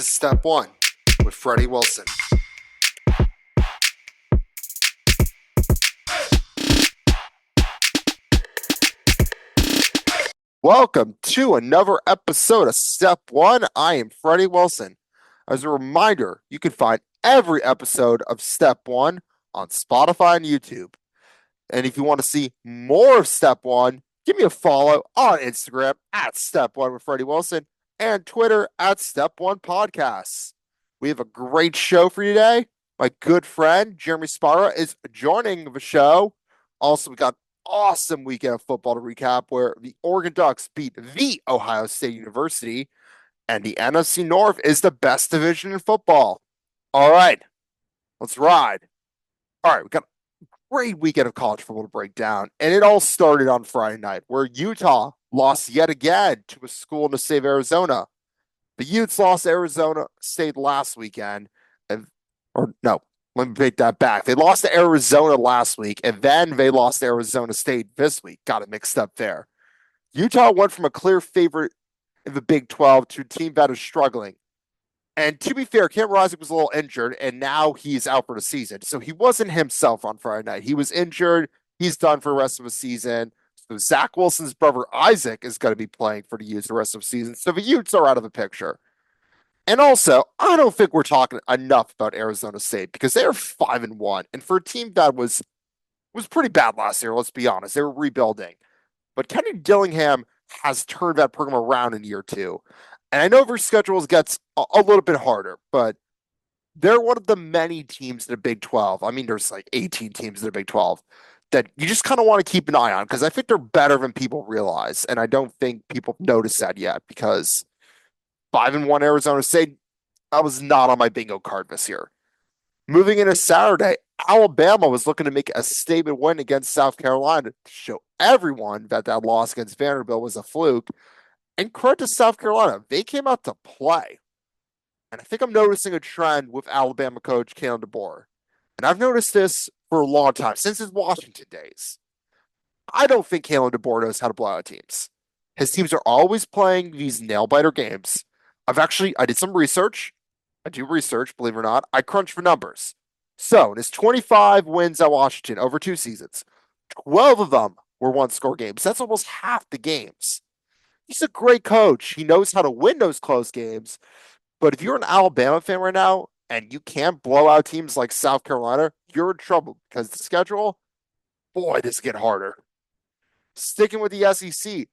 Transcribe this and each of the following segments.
is Step 1 with Freddie Wilson. Welcome to another episode of Step 1. I am Freddie Wilson. As a reminder, you can find every episode of Step 1 on Spotify and YouTube. And if you want to see more of Step 1, give me a follow on Instagram at Step 1 with Freddie Wilson and Twitter at Step 1 Podcasts. We have a great show for you today. My good friend Jermey Spiera is joining the show. Also, we got awesome weekend of football to recap where the Oregon Ducks beat the Ohio State University, and the NFC North is the best division in football. All right, let's ride. All right, we got a great weekend of college football to break down, and it all started on Friday night where Utah lost yet again to a school in the state of Arizona. The Utes lost Arizona State last weekend, let me take that back. They lost to Arizona last week, and then they lost to Arizona State this week. Got it mixed up there. Utah went from a clear favorite in the Big 12 to a team that is struggling. And to be fair, Cam Rising was a little injured, and now he's out for the season. So he wasn't himself on Friday night. He was injured. He's done for the rest of the season. So Zach Wilson's brother Isaac is going to be playing for the Utes the rest of the season. So the Utes are out of the picture. And also, I don't think we're talking enough about Arizona State because they are 5-1, and for a team that was pretty bad last year. Let's be honest, they were rebuilding, but Kenny Dillingham has turned that program around in year two. And I know their schedules gets a little bit harder, but they're one of the many teams in the Big 12. I mean, there's like 18 teams in the Big 12 that you just kind of want to keep an eye on because I think they're better than people realize, and I don't think people notice that yet because 5-1 Arizona State, that was not on my bingo card this year. Moving into Saturday, Alabama was looking to make a statement win against South Carolina to show everyone that loss against Vanderbilt was a fluke. And credit to South Carolina, they came out to play. And I think I'm noticing a trend with Alabama coach Kalen DeBoer. And I've noticed this for a long time, since his Washington days. I don't think Kalen DeBoer knows how to blow out teams. His teams are always playing these nail-biter games. I did some research. I do research, believe it or not. I crunched for numbers. So, in his 25 wins at Washington over 2 seasons, 12 of them were one-score games. That's almost half the games. He's a great coach. He knows how to win those close games. But if you're an Alabama fan right now and you can't blow out teams like South Carolina, you're in trouble because the schedule, boy, this get harder. Sticking with the SEC,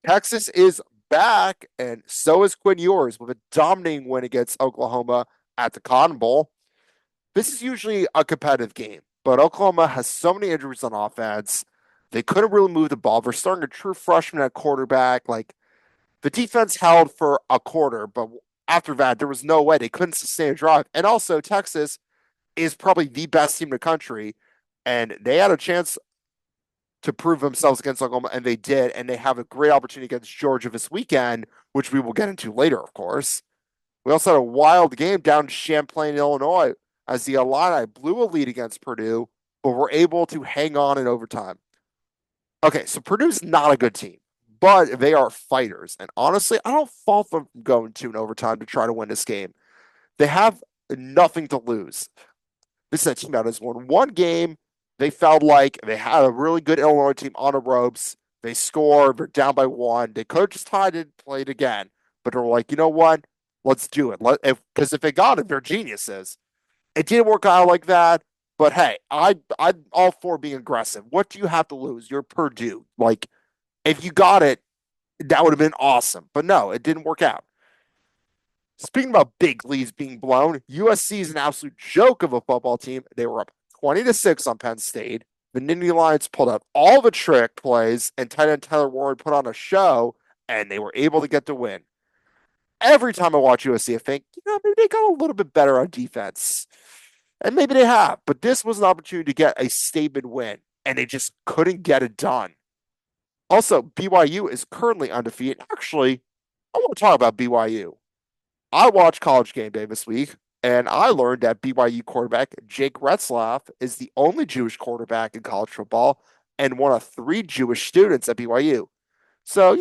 Texas is back, and so is Quinn Ewers with a dominating win against Oklahoma at the Cotton Bowl. This is usually a competitive game, but Oklahoma has so many injuries on offense. They couldn't really move the ball. They're starting a true freshman at quarterback. Like, the defense held for a quarter, but after that, there was no way they couldn't sustain a drive. And also, Texas is probably the best team in the country, and they had a chance to prove themselves against Oklahoma, and they did, and they have a great opportunity against Georgia this weekend, which we will get into later, of course. We also had a wild game down in Champlain, Illinois, as the Illini blew a lead against Purdue, but were able to hang on in overtime. Okay, so Purdue's not a good team, but they are fighters, and honestly, I don't fault them from going to an overtime to try to win this game. They have nothing to lose. This is a team that has won one game. They felt like they had a really good Illinois team on the ropes. They scored. They're down by 1. They could have just tied it, played again. But they're like, you know what? Let's do it. Because if they got it, they're geniuses. It didn't work out like that. But hey, I'm all for being aggressive. What do you have to lose? You're Purdue. Like, if you got it, that would have been awesome. But no, it didn't work out. Speaking about big leads being blown, USC is an absolute joke of a football team. They were up 20-6 on Penn State. The Nittany Lions pulled out all the trick plays, and tight end Tyler Warren put on a show, and they were able to get the win. Every time I watch USC, I think, maybe they got a little bit better on defense. And maybe they have, but this was an opportunity to get a statement win, and they just couldn't get it done. Also, BYU is currently undefeated. Actually, I want to talk about BYU. I watched College Game Day this week, and I learned that BYU quarterback Jake Retzlaff is the only Jewish quarterback in college football and one of 3 Jewish students at BYU. So,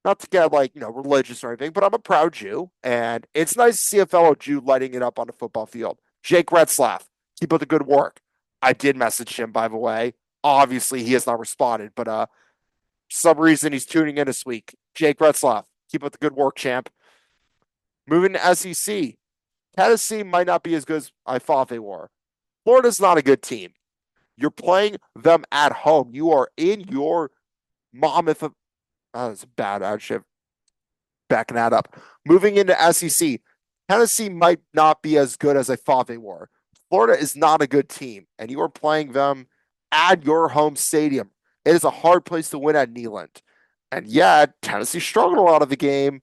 Not to get like, religious or anything, but I'm a proud Jew, and it's nice to see a fellow Jew lighting it up on the football field. Jake Retzlaff, keep up the good work. I did message him, by the way. Obviously, he has not responded, but for some reason he's tuning in this week. Jake Retzlaff, keep up the good work, champ. Moving to SEC, Tennessee might not be as good as I thought they were. Florida's not a good team. You're playing them at home. You are in your mammoth. That's bad. I should backing that up. Moving into SEC, Tennessee might not be as good as I thought they were. Florida is not a good team, and you are playing them at your home stadium. It is a hard place to win at Neyland. And yet, Tennessee struggled a lot of the game,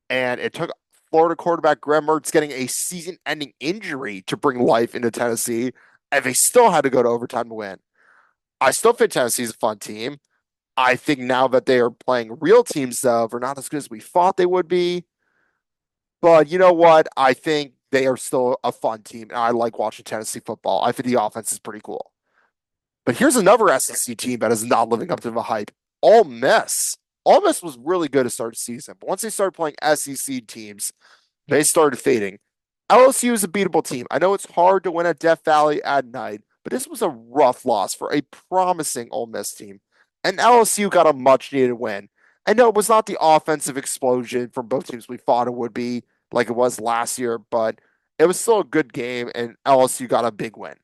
and it took Florida quarterback Graham Mertz getting a season ending injury to bring life into Tennessee, and they still had to go to overtime to win. I still think Tennessee's a fun team. I think now that they are playing real teams, though, they're not as good as we thought they would be. But you know what? I think they are still a fun team, and I like watching Tennessee football. I think the offense is pretty cool. But here's another SEC team that is not living up to the hype. Ole Miss. Ole Miss was really good to start the season, but once they started playing SEC teams, they started fading. LSU is a beatable team. I know it's hard to win at Death Valley at night, but this was a rough loss for a promising Ole Miss team. And LSU got a much needed win. I know it was not the offensive explosion from both teams we thought it would be like it was last year, but it was still a good game, and LSU got a big win.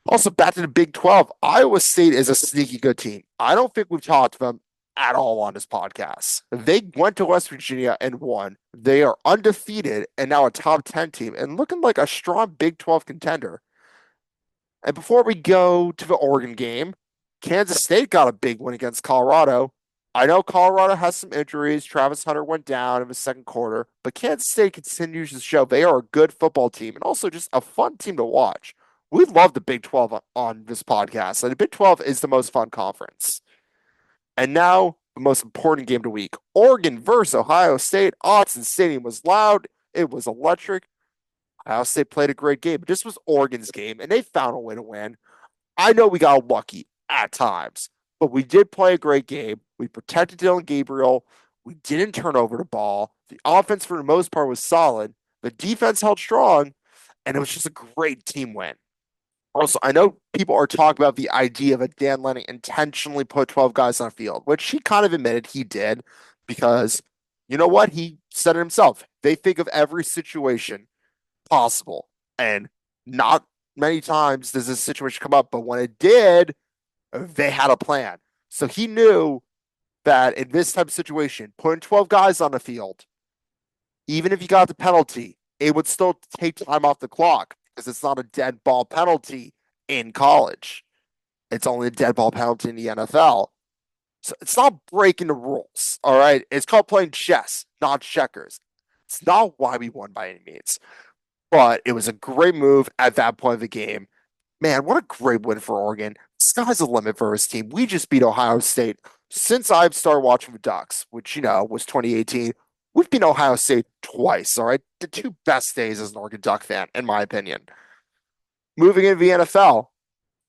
Also, back to the Big 12, Iowa State is a sneaky good team. I don't think we've talked to them at all on this podcast. They went to West Virginia and won. They are undefeated and now a top 10 team and looking like a strong Big 12 contender. And before we go to the Oregon game, Kansas State got a big win against Colorado. I know Colorado has some injuries. Travis Hunter went down in the second quarter, but Kansas State continues to show they are a good football team and also just a fun team to watch. We love the Big 12 on this podcast, and the Big 12 is the most fun conference. And now, the most important game of the week Oregon versus Ohio State. Autzen Stadium was loud, it was electric. Ohio State played a great game, but this was Oregon's game, and they found a way to win. I know we got lucky at times, but we did play a great game. We protected Dylan Gabriel. We didn't turn over the ball. The offense, for the most part, was solid. The defense held strong, and it was just a great team win. Also, I know people are talking about the idea of a Dan Lanning intentionally put 12 guys on the field, which he kind of admitted he did because you know what? He said it himself. They think of every situation possible. And not many times does this situation come up, but when it did, they had a plan. So he knew that in this type of situation, putting 12 guys on the field, even if you got the penalty, it would still take time off the clock because it's not a dead ball penalty in college. It's only a dead ball penalty in the NFL. So it's not breaking the rules. All right. It's called playing chess, not checkers. It's not why we won by any means, but it was a great move at that point of the game. Man, what a great win for Oregon. Sky's the limit for his team. We just beat Ohio State. Since I've started watching the Ducks, which, was 2018, we've beat Ohio State twice, all right? The two best days as an Oregon Duck fan, in my opinion. Moving into the NFL,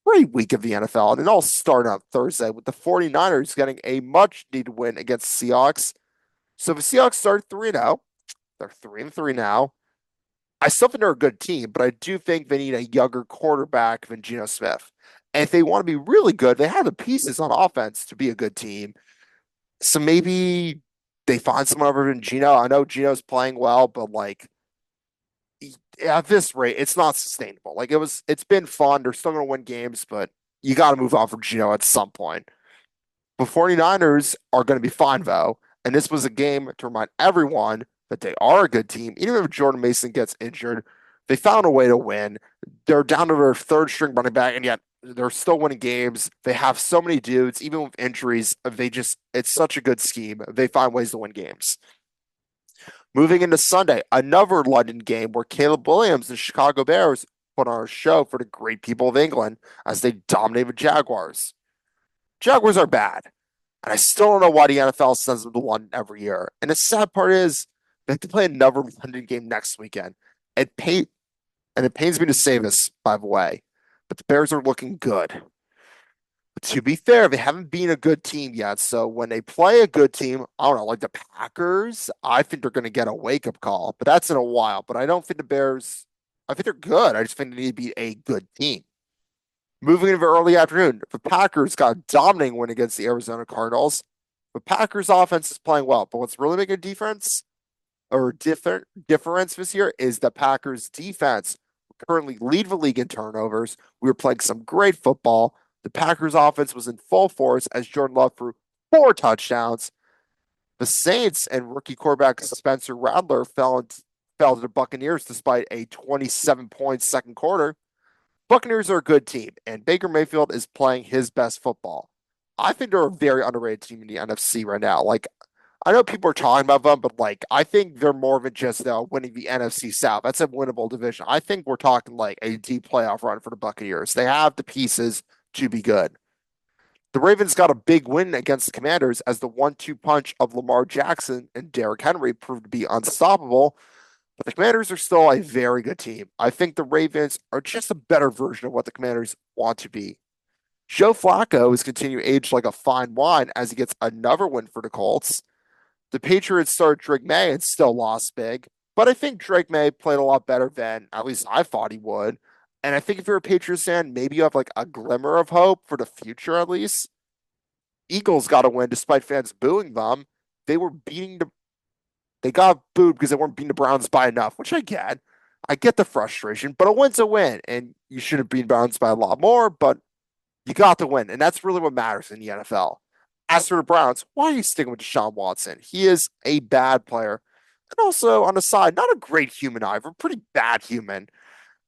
great week of the NFL, and it all started on Thursday with the 49ers getting a much-needed win against the Seahawks. So the Seahawks started 3-0. They're 3-3 now. I still think they're a good team, but I do think they need a younger quarterback than Geno Smith. And if they want to be really good, they have the pieces on offense to be a good team. So maybe they find someone other than Geno. I know Geno's playing well, but like at this rate, it's not sustainable. Like it's been fun. They're still gonna win games, but you gotta move on from Geno at some point. The 49ers are gonna be fine though. And this was a game to remind everyone that they are a good team. Even if Jordan Mason gets injured, they found a way to win. They're down to their third string running back, and yet they're still winning games. They have so many dudes, even with injuries. It's such a good scheme. They find ways to win games. Moving into Sunday, another London game where Caleb Williams and Chicago Bears put on a show for the great people of England as they dominated Jaguars. Jaguars are bad. And I still don't know why the NFL sends them to London every year. And the sad part is they have to play another London game next weekend. It paid and it pains me to say this, by the way, but the Bears are looking good. To be fair, they haven't been a good team yet. So when they play a good team, I don't know, like the Packers, I think they're going to get a wake up call, but that's in a while. But I don't think the Bears, I think they're good. I just think they need to be a good team. Moving into the early afternoon, the Packers got a dominating win against the Arizona Cardinals. The Packers offense is playing well, but what's really making a difference or different difference this year is the Packers defense currently lead the league in turnovers. We were playing some great football. The Packers offense was in full force as Jordan Love threw 4 touchdowns. The Saints and rookie quarterback Spencer Rattler fell to the Buccaneers despite a 27-point second quarter. Buccaneers are a good team, and Baker Mayfield is playing his best football. I think they're a very underrated team in the NFC right now. Like, I know people are talking about them, but like, I think they're more than just winning the NFC South. That's a winnable division. I think we're talking like a deep playoff run for the Buccaneers. They have the pieces to be good. The Ravens got a big win against the Commanders as the 1-2 punch of Lamar Jackson and Derrick Henry proved to be unstoppable. But the Commanders are still a very good team. I think the Ravens are just a better version of what the Commanders want to be. Joe Flacco is continuing to age like a fine wine as he gets another win for the Colts. The Patriots started Drake May and still lost big, but I think Drake May played a lot better than at least I thought he would. And I think if you're a Patriots fan, maybe you have like a glimmer of hope for the future at least. Eagles got a win despite fans booing them. They were beating the they got booed because they weren't beating the Browns by enough, which I get. I get the frustration, but a win's a win, and you should have beaten Browns by a lot more, but you got the win, and that's really what matters in the NFL. As for the Browns, why are you sticking with Deshaun Watson? He is a bad player. And also, on the side, not a great human either, pretty bad human.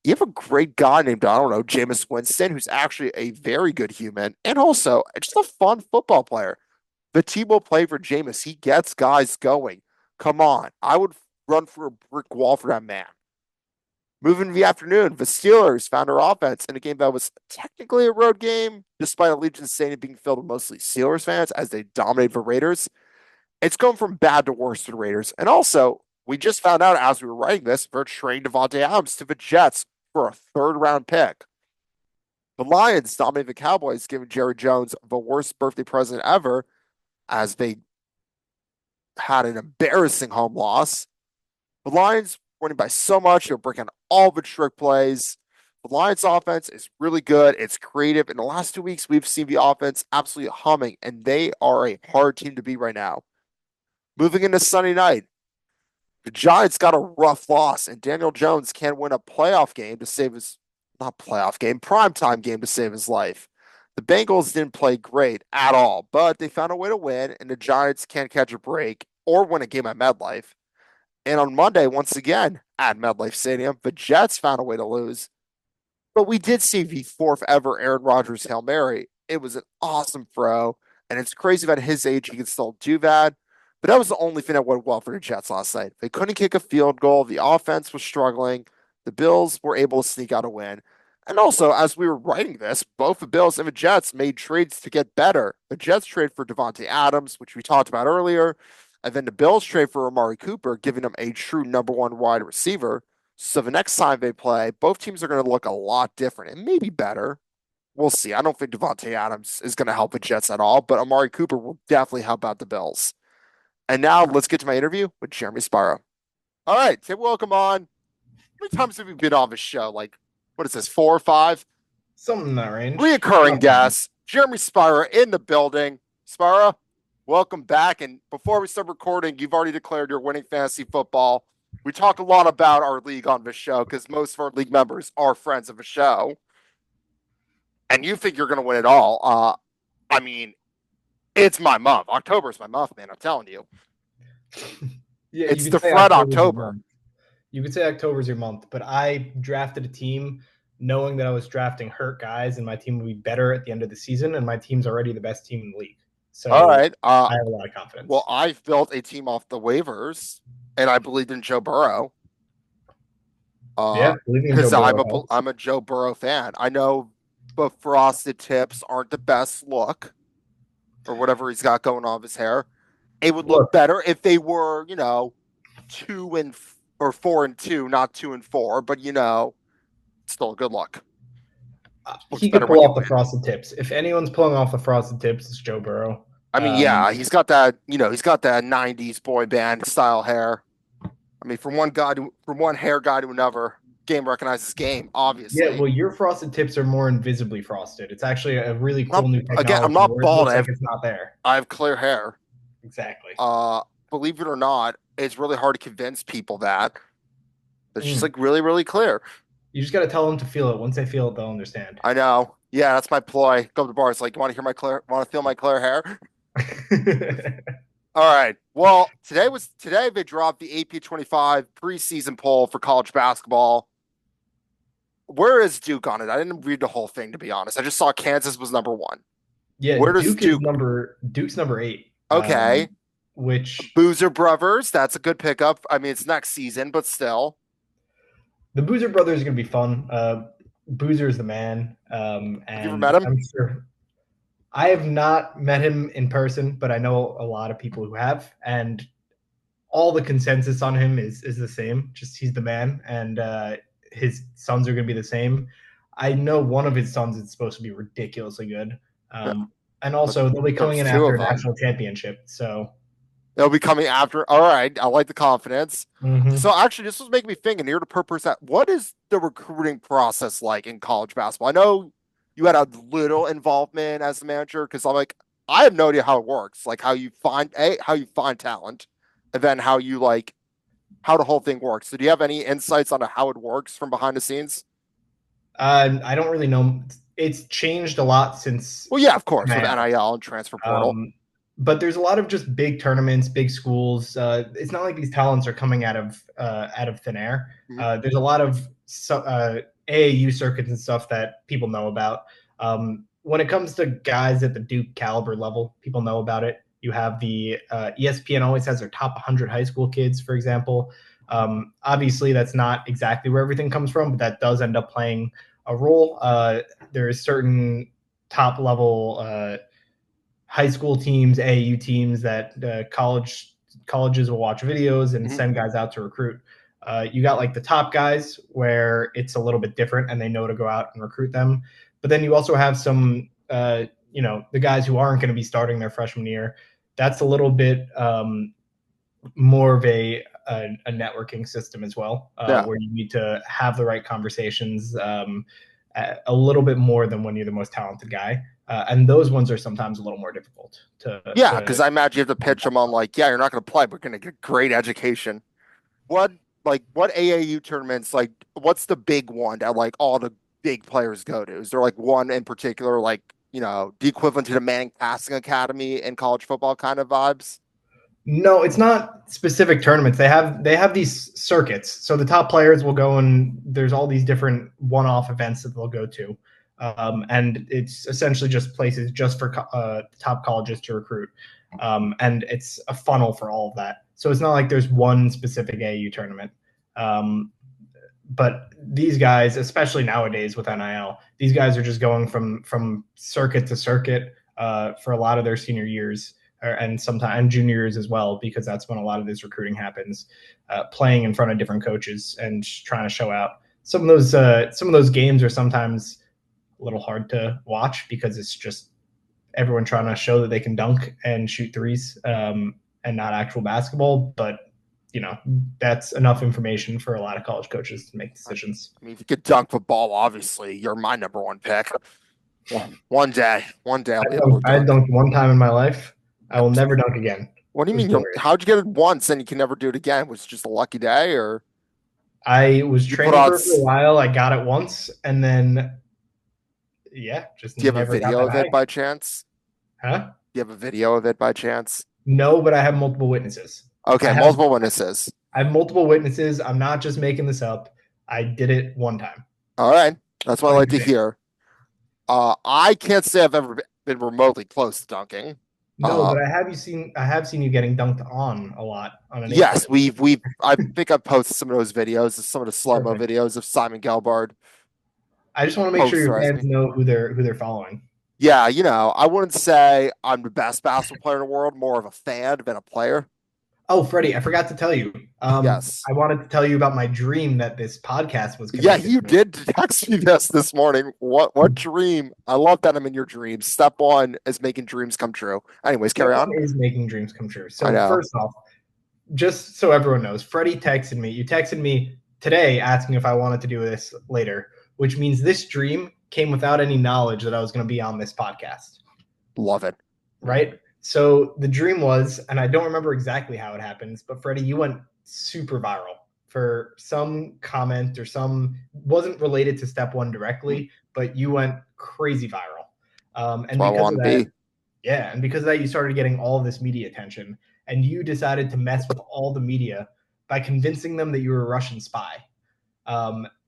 You have a great guy named, I don't know, Jameis Winston, who's actually a very good human, and also just a fun football player. The team will play for Jameis. He gets guys going. Come on. I would run for a brick wall for that man. Moving to the afternoon, the Steelers found their offense in a game that was technically a road game, despite Allegiant Stadium being filled with mostly Steelers fans as they dominated the Raiders. It's going from bad to worse to the Raiders. And also, we just found out as we were writing this, they're trading Devontae Adams to the Jets for a third-round pick. The Lions dominated the Cowboys, giving Jerry Jones the worst birthday present ever as they had an embarrassing home loss. The Lions winning by so much, they're breaking all the trick plays. The Lions offense is really good. It's creative. In the last 2 weeks, we've seen the offense absolutely humming, and they are a hard team to beat right now. Moving into Sunday night, the Giants got a rough loss, and Daniel Jones can't win a playoff game to save his, not playoff game, primetime game to save his life. The Bengals didn't play great at all, but they found a way to win, and the Giants can't catch a break or win a game at MetLife. And on Monday, once again, at MetLife Stadium, the Jets found a way to lose. But we did see the fourth ever Aaron Rodgers Hail Mary. It was an awesome throw, and it's crazy that at his age he can still do that. But that was the only thing that went well for the Jets last night. They couldn't kick a field goal. The offense was struggling. The Bills were able to sneak out a win. And also, as we were writing this, both the Bills and the Jets made trades to get better. The Jets trade for Devontae Adams, which we talked about earlier, and then the Bills trade for Amari Cooper, giving them a true number one wide receiver. So the next time they play, both teams are going to look a lot different and maybe better. We'll see. I don't think Devontae Adams is going to help the Jets at all, but Amari Cooper will definitely help out the Bills. And now let's get to my interview with Jermey Spiera. All right, Tim, welcome on. How many times have you been on this show? Like, what is this, 4 or 5? Something in that range. Reoccurring guest, Jermey Spiera in the building. Spiera, welcome back. And before we start recording, you've already declared you're winning fantasy football. We talk a lot about our league on this show because most of our league members are friends of the show. And you think you're going to win it all. I mean, it's my month. October is my month, man. I'm telling you. Yeah, it's the Fred October. You could say October's your month, but I drafted a team knowing that I was drafting hurt guys and my team would be better at the end of the season, and my team's already the best team in the league. So all right. I have a lot of confidence. Well, I've built a team off the waivers, and I believed in Joe Burrow. Yeah, because I'm a Joe Burrow fan. I know the frosted tips aren't the best look, or whatever he's got going on with his hair. It would look better if they were, 4-2, not 2-4. But still a good look. Looks He could better when pull you off the win. frosted tips. If anyone's pulling off the frosted tips, it's Joe Burrow. I mean, yeah, he's got that, he's got that 90s boy band style hair. I mean, from one hair guy to another, game recognizes game, Yeah, obviously. well, your frosted tips are more invisibly frosted. It's actually a really cool new I'm technology not where it bald. looks like it's not there. I have clear hair. Exactly. Uh, Believe it or not, it's really hard to convince people that it's just Mm. like really, really clear. You just got to tell them to feel it. Once they feel it, they'll understand. I know. Yeah, that's my ploy. Go to the bar. It's like, you want to hear want to feel my clear hair? All right. Well, today they dropped the AP 25 preseason poll for college basketball. Where is Duke on it? I didn't read the whole thing, to be honest. I just saw Kansas was number one. Yeah, Where does Duke? Duke's number 8. Okay. Which Boozer Brothers. That's a good pickup. I mean, it's next season, but still. the Boozer brothers are going to be fun. Boozer is the man, Have you ever and met him? I'm sure I have not met him in person, but I know a lot of people who have, and all the consensus on him is the same. Just he's the man, and his sons are going to be the same. I know one of his sons is supposed to be ridiculously good, Yeah, and but also they'll be coming there's in two after of a them. national championship. So They'll be coming after. All right. I like the confidence. mm-hmm. So actually, this was making me think, and here to purpose that, what is the recruiting process like in college basketball? I know you had a little involvement as the manager because I'm like, I have no idea how it works, like how you find talent, and then how the whole thing works. So do you have any insights on how it works from behind the scenes? I don't really know. It's changed a lot since Well, yeah, of course, with NIL. NIL and transfer portal. But there's a lot of just big tournaments, big schools. It's not like these talents are coming out of thin air. Mhm. There's a lot of AAU circuits and stuff that people know about. When it comes to guys at the Duke caliber level, people know about it. You have the ESPN always has their top 100 high school kids, for example. Obviously, that's not exactly where everything comes from, but that does end up playing a role. There is certain top level high school teams, AAU teams that colleges will watch videos and Mhm. send guys out to recruit. You got like the top guys where it's a little bit different and they know to go out and recruit them. But then you also have some, the guys who aren't going to be starting their freshman year. That's a little bit more of a networking system as well, Yeah. where you need to have the right conversations a little bit more than when you're the most talented guy. And those ones are sometimes a little more difficult Yeah, to because I imagine you have to pitch them on like, yeah, you're not going to play, but you're going to get great education. What what AAU tournaments what's the big one that like all the big players go to? Is there like one in particular, like, the equivalent to the Manning Passing Academy in college football kind of vibes? No, it's not specific tournaments. They have these circuits. So the top players will go and there's all these different one-off events that they'll go to. And it's essentially just places just for top colleges to recruit. And it's a funnel for all of that. So it's not like there's one specific AU tournament. Um, but these guys, especially nowadays with NIL, these guys are just going from circuit to circuit for a lot of their senior years and sometimes and junior years as well, because that's when a lot of this recruiting happens. Playing in front of different coaches and trying to show out. Some of those games are sometimes a little hard to watch because it's just everyone trying to show that they can dunk and shoot threes and not actual basketball. But that's enough information for a lot of college coaches to make decisions. I mean, if you could dunk the ball, obviously you're my number one pick. One day I'll be able to I dunk. dunked one time in my life. I will never dunk again. What do It you was mean? glorious. How'd you get it once and you can never do it again? Was it just a lucky day, or I was you put training on? for it for a while. I got it once, and then just Do you have a never got video that of it high. by chance? Huh? Do you have a video of it by chance? No, but I have multiple witnesses. I Okay, have multiple witnesses. I have multiple witnesses. I'm not just making this up. I did it one time. All right, that's what I like to 2015. hear. I can't say I've ever been remotely close to dunking. No, but I have seen you getting dunked on a lot on an Yes, eight-footer. I think I posted some of those videos, some of the slow-mo Perfect. videos of Simon Gelbard I just want to make sure your posterized fans me. know who they're following. Yeah, I wouldn't say I'm the best basketball player in the world, more of a fan than a player. Oh, Freddie, I forgot to tell you. Yes. I wanted to tell you about my dream that this podcast was Yeah, connected you to. did text me this morning. What dream? I love that I'm in your dreams. Step one is making dreams come true. Anyways, Step carry one on. is making dreams come true. I So know. first off, just so everyone knows, Freddie texted me. You texted me today asking if I wanted to do this later, which means this dream came without any knowledge that I was going to be on this podcast, Love it. right? So the dream was, and I don't remember exactly how it happens, but Freddie, you went super viral for some comment or some wasn't related to step one directly, but you went crazy viral. That's And where I because want of to that, be. yeah, and because of that, you started getting all this media attention, and you decided to mess with all the media by convincing them that you were a Russian spy.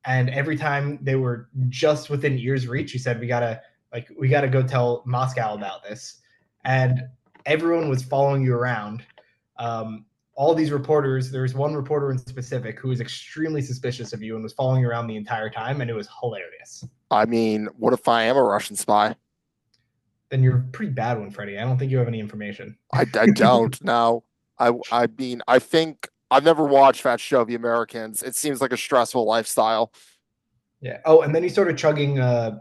And every time they were just within ear's reach, you said, we gotta go tell Moscow about this." And everyone was following you around. All these reporters, there was one reporter in specific who was extremely suspicious of you and was following you around the entire time, and it was hilarious. I mean, what if I am a Russian spy? Then you're a pretty bad one, Freddie. I don't think you have any information. I don't know. I mean, I think I've never watched that show, The Americans. It seems like a stressful lifestyle. Yeah. Oh, and then he started chugging uh,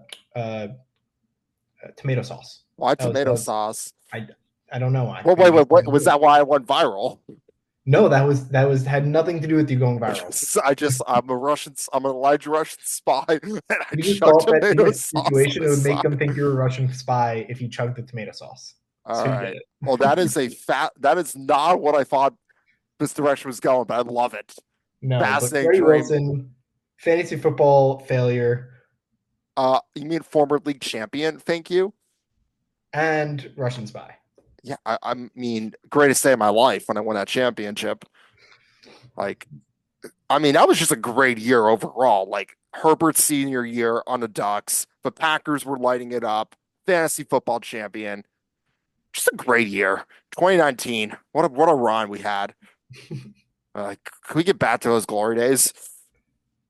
tomato sauce. Why That tomato was sauce? I I don't know why, Well, but he just wait. started Was doing that it. why I went viral? No, that was had nothing to do with you going viral. I'm a Russian. I'm an Elijah Russian spy, and I You just chug thought that in tomato a sauce on situation the it would make side. them think you were a Russian spy if you chugged the tomato sauce. All So you did right. it. Well, that is a fat. That is not what I thought this direction was going, but I love it. No, but Fascinating Freddie dream. Wilson, fantasy football failure, You mean former league champion? Thank you. and Russian spy. Yeah, I mean, greatest day of my life when I won that championship. Like, I mean, that was just a great year overall. Like Herbert's senior year on the Ducks, the Packers were lighting it up. Fantasy football champion. Just a great year. 2019. What a run we had. Can we get back to those glory days?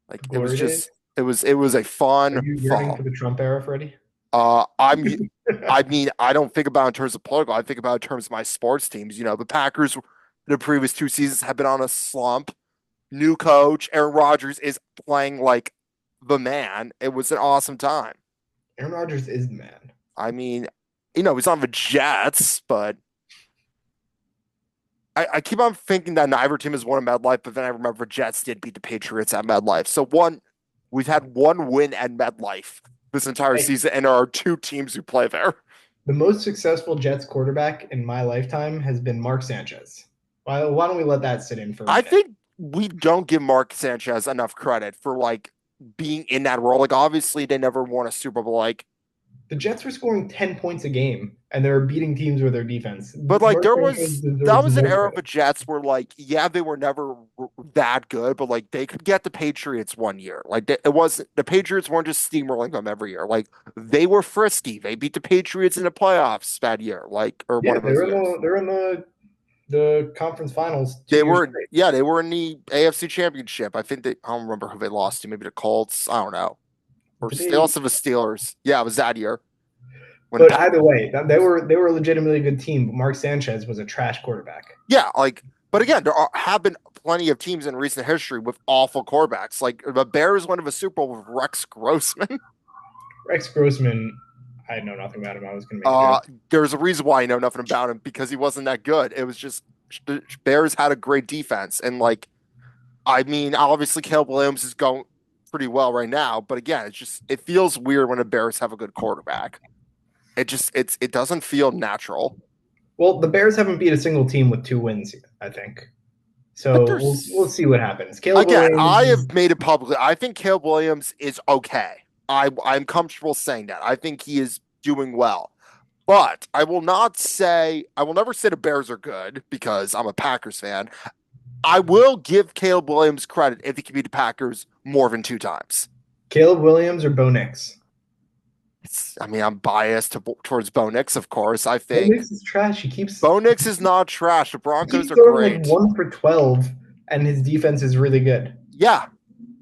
Like it was Glory days. just it was a Are fun you yearning for fall. the Trump era, Freddie? I'm I mean, I don't think about it in terms of political. I think about it in terms of my sports teams. You know, the Packers the previous 2 seasons have been on a slump. New coach, Aaron Rodgers is playing like the man. It was an awesome time. Aaron Rodgers is the man. I mean, you know, he's on the Jets, but I keep on thinking that neither team has won at MetLife, but then I remember Jets did beat the Patriots at MetLife. So we've had one win at MetLife this entire Hey, season, and there are two teams who play there. the most successful Jets quarterback in my lifetime has been Mark Sanchez. Why don't we let that sit in for a I minute? think we don't give Mark Sanchez enough credit for like being in that role. Like obviously they never won a Super Bowl, like, The Jets were scoring 10 points a game, and they were beating teams with their defense. but like Mark there Sanchez was that deserves was an more era of credit. the Jets where like yeah they were never that good, but like they could get the Patriots one year. Like it was the Patriots weren't just steamrolling them every year. Like they were frisky. They beat the Patriots in the playoffs that year, like or one Yeah, of those years. they were in the conference finals They 2 years were straight. yeah they were in the AFC Championship. I think I don't remember who they lost to. Maybe the Colts. I don't know. Or Did they they? lost to the Steelers. Yeah, it was that year when But Pat. either way, they were a legitimately good team. But Mark Sanchez was a trash quarterback. Yeah, like, but again, have been plenty of teams in recent history with awful quarterbacks. Like the Bears won a Super Bowl with Rex Grossman. Rex Grossman, I know nothing about him. I was going to make a joke. There's a reason why I know nothing about him because he wasn't that good. It was just the Bears had a great defense, and like, I mean, obviously Caleb Williams is going pretty well right now, but again, it feels weird when the Bears have a good quarterback. It doesn't feel natural. Well, the Bears haven't beat a single team with 2 wins, I think. But So we'll there's see what happens. Caleb again, Williams I is have made it publicly. I think Caleb Williams is okay. I'm comfortable saying that. I think he is doing well. But I will never say the Bears are good because I'm a Packers fan. I will give Caleb Williams credit if he can beat the Packers more than two times. Caleb Williams or Bo Nix. I mean, I'm biased towards Bo Nix, of course. I Bo think Nix is trash. He keeps Bo Nix is not trash. The he Broncos keeps are throwing like great. 1 for 12, and his defense is really good. Yeah,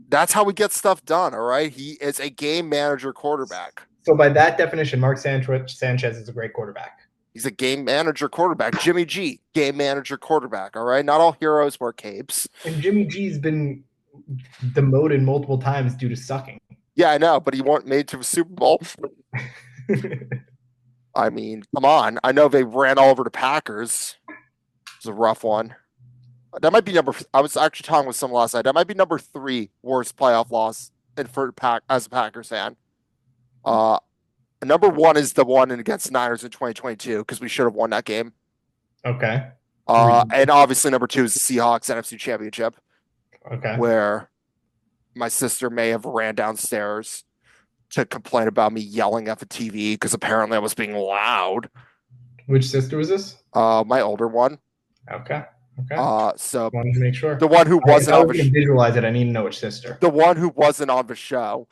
that's how we get stuff done. All right. He is a game manager quarterback. So by that definition, Mark Sanchez is a great quarterback. He's a game manager quarterback. Jimmy G, game manager quarterback. All right. Not all heroes wear capes. And Jimmy G's been demoted multiple times due to sucking. Yeah, I know, but he weren't made to a Super Bowl. I mean, come on. I know they ran all over the Packers. It's a rough one. That might be I was actually talking with someone last night. That might be number 3 worst playoff loss and for pack as a Packers fan. Number 1 is the one against the Niners in 2022 because we should have won that game. Okay. And obviously number 2 is the Seahawks NFC Championship. Okay. Where my sister may have ran downstairs to complain about me yelling at the TV because apparently I was being loud. Which sister was this? My older one. Okay. Okay. So wanted to make sure. The one who wasn't on the show. Visualize it. I need to know which sister. The one who wasn't on the show.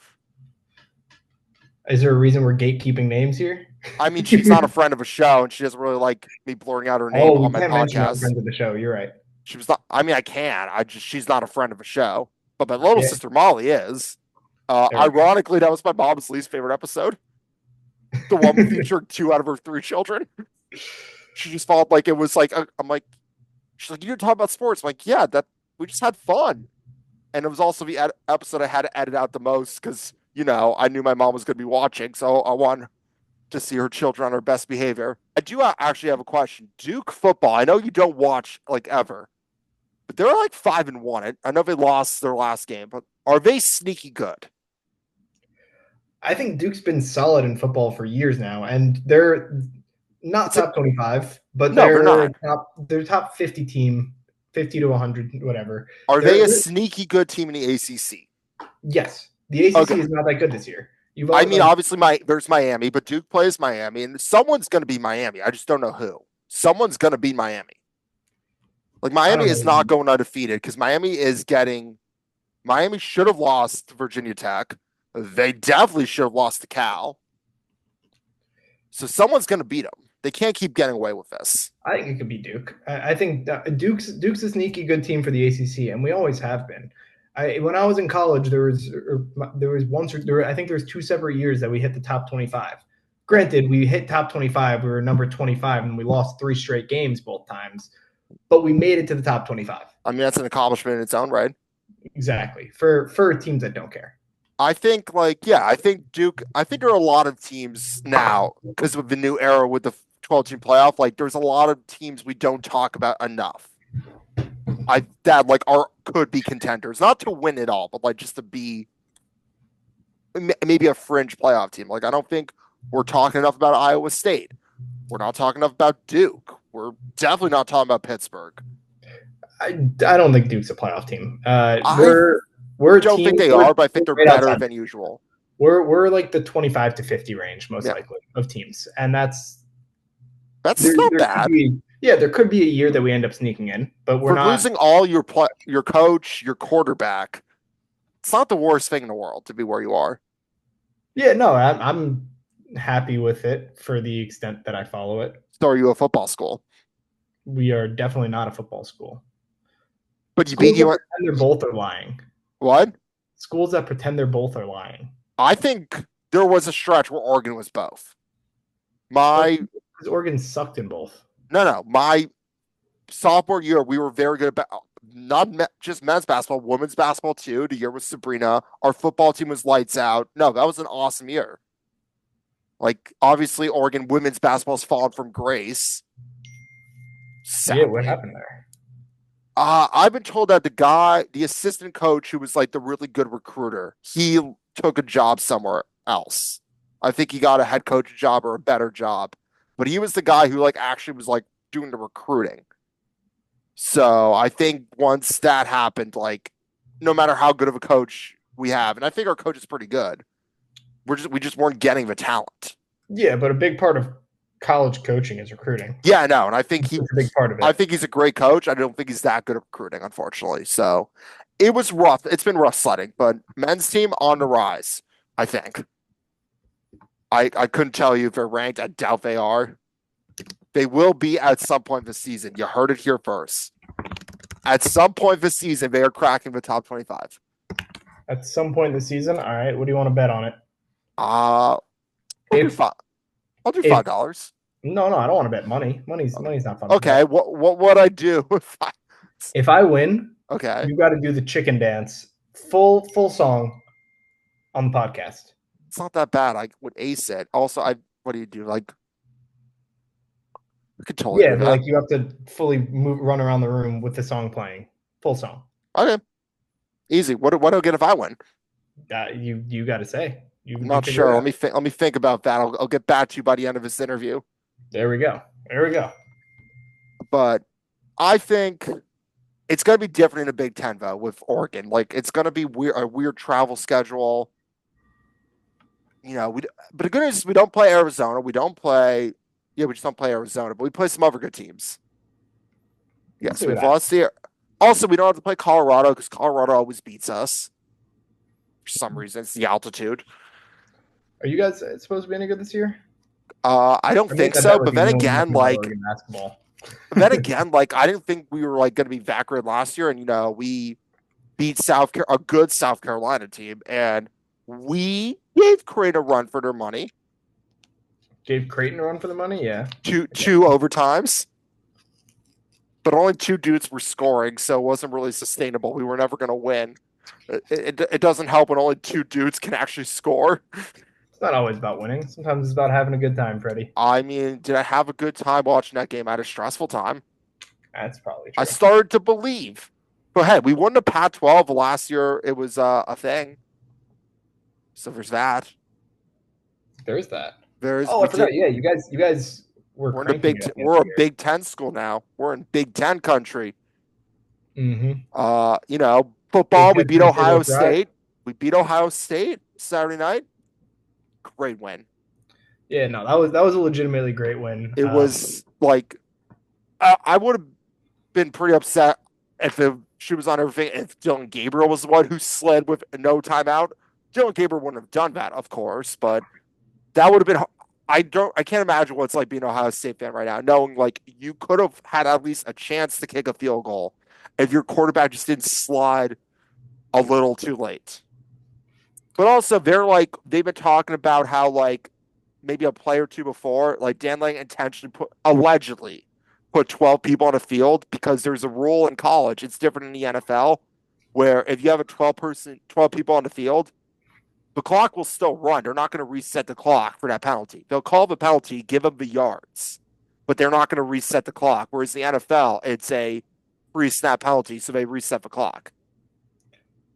Is there a reason we're gatekeeping names here? I mean, she's not a friend of a show, and she doesn't really like me blurring out her name on my podcast. Friends of the show. You're right. She was not. I mean, I can. She's not a friend of a show, but my little sister Molly is. Ironically, that was my mom's least favorite episode. The one that featured 2 out of her 3 children. She just felt like it was like I'm like, she's like, you didn't talk about sports. I'm like, yeah, that we just had fun, and it was also the episode I had to edit out the most because I knew my mom was going to be watching, so I wanted to see her children on their best behavior. I do actually have a question. Duke football. I know you don't watch like ever, but they're like 5-1. I know they lost their last game, but are they sneaky good? I think Duke's been solid in football for years now, and they're not top 25, but they're not. They're top 50 team, 50 to 100, whatever. Are they a sneaky good team in the ACC? Yes. The ACC is not that good this year. Obviously, there's Miami, but Duke plays Miami, and someone's going to be Miami. I just don't know who. Someone's going to be Miami. Like, Miami is not going undefeated because Miami should have lost to Virginia Tech. They definitely should have lost to Cal. So someone's going to beat them. They can't keep getting away with this. I think it could be Duke. I think Duke's a sneaky good team for the ACC, and we always have been. When I was in college, there was 2 separate years that we hit the top 25. Granted, we hit top 25. We were number 25, and we lost 3 straight games both times, but we made it to the top 25. I mean, that's an accomplishment in its own right. Exactly. For teams that don't care. I think Duke, I think there are a lot of teams now because of the new era with the 12-team playoff. Like, there's a lot of teams we don't talk about enough. Could be contenders, not to win it all, but like just to be maybe a fringe playoff team. Like, I don't think we're talking enough about Iowa State. We're not talking enough about Duke. We're definitely not talking about Pittsburgh. I don't think Duke's a playoff team. I don't think they are, but I think they're better than usual. We're like the 25 to 50 range, most likely, of teams, and that's not bad. There could be a year that we end up sneaking in, but we're not losing all your coach, your quarterback. It's not the worst thing in the world to be where you are. Yeah, no, I'm happy with it for the extent that I follow it. So are you a football school? We are definitely not a football school. But they're both are lying. What? Schools that pretend they're both are lying. I think there was a stretch where Oregon was both. Because Oregon sucked in both. No. My sophomore year, we were very good about not just men's basketball, women's basketball too. The year with Sabrina. Our football team was lights out. No, that was an awesome year. Like, obviously, Oregon women's basketball's fallen from grace. Yeah, what happened there? I've been told that the assistant coach who was like the really good recruiter, he took a job somewhere else. I think he got a head coach job or a better job, but he was the guy who like actually was like doing the recruiting. So I think once that happened, like no matter how good of a coach we have, and I think our coach is pretty good, we just weren't getting the talent. Yeah, but a big part of college coaching is recruiting. Yeah, I know, and I think he's a big part of it. I think he's a great coach. I don't think he's that good at recruiting, unfortunately. So it was rough. It's been rough sledding, but men's team on the rise, I think. I couldn't tell you if they're ranked. I doubt they are. They will be at some point this season. You heard it here first. At some point this season, they are cracking the top 25. At some point this season? All right. What do you want to bet on it? I'll do $5. No, I don't want to bet money. Money's not fun to Okay, bet. what would I do if I? If I win, Okay, you got to do the chicken dance, full song on the podcast. it's not that bad. I would ace it. Also, I what do you do? Like, I could totally Yeah, do but that. like you have to fully run around the room with the song playing, full song. Okay, easy. What do I get if I win? You got to say I'm you not figure it sure. out. Let me think about that. I'll get back to you by the end of this interview. There we go. There we go. But I think it's going to be different in a Big Ten though with Oregon. Like it's going to be a weird travel schedule. We but the good news is we don't play Arizona. We don't play. Yeah, we just don't play Arizona, but we play some other good teams. We'll Yes, see what we've happens. lost here. Also, we don't have to play Colorado because Colorado always beats us for some reason. It's the altitude. Are you guys supposed to be any good this year? I don't I made think that so. bet with But you knowing nothing about Oregon basketball. I didn't think we were like going to be that good last year, and we beat a good South Carolina team, and we gave Creighton a run for their money. Gave Creighton a run for the money, yeah. Two overtimes, but only two dudes were scoring, so it wasn't really sustainable. We were never going to win. It doesn't help when only two dudes can actually score. It's not always about winning. Sometimes it's about having a good time, Freddie. I mean, did I have a good time watching that game? I had a stressful time. That's probably I true. started to believe. But hey, we won the Pac-12 last year. It was a thing. So there's that. There's that. There's Oh, I we forgot. did. Yeah, you guys were We're in the cranking it at the end of we're the a year. Big Ten school now. We're in Big Ten country. Mm-hmm. Football. Big We Ten beat three four wheel Ohio drive. State. We beat Ohio State Saturday night. Great win. Yeah, no, that was a legitimately great win. It was like I would have been pretty upset if the shoe was on everything. If Dylan Gabriel was the one who slid with no timeout, Dylan Gabriel wouldn't have done that, of course, but that would have been. I can't imagine what it's like being an Ohio State fan right now, knowing like you could have had at least a chance to kick a field goal if your quarterback just didn't slide a little too late. But also, they've been talking about how like maybe a play or two before, like Dan Lang intentionally allegedly put 12 people on a field because there's a rule in college. It's different in the NFL where if you have a 12 people on the field, the clock will still run. They're not going to reset the clock for that penalty. They'll call the penalty, give them the yards, but they're not going to reset the clock. Whereas the NFL, it's a free snap penalty, so they reset the clock.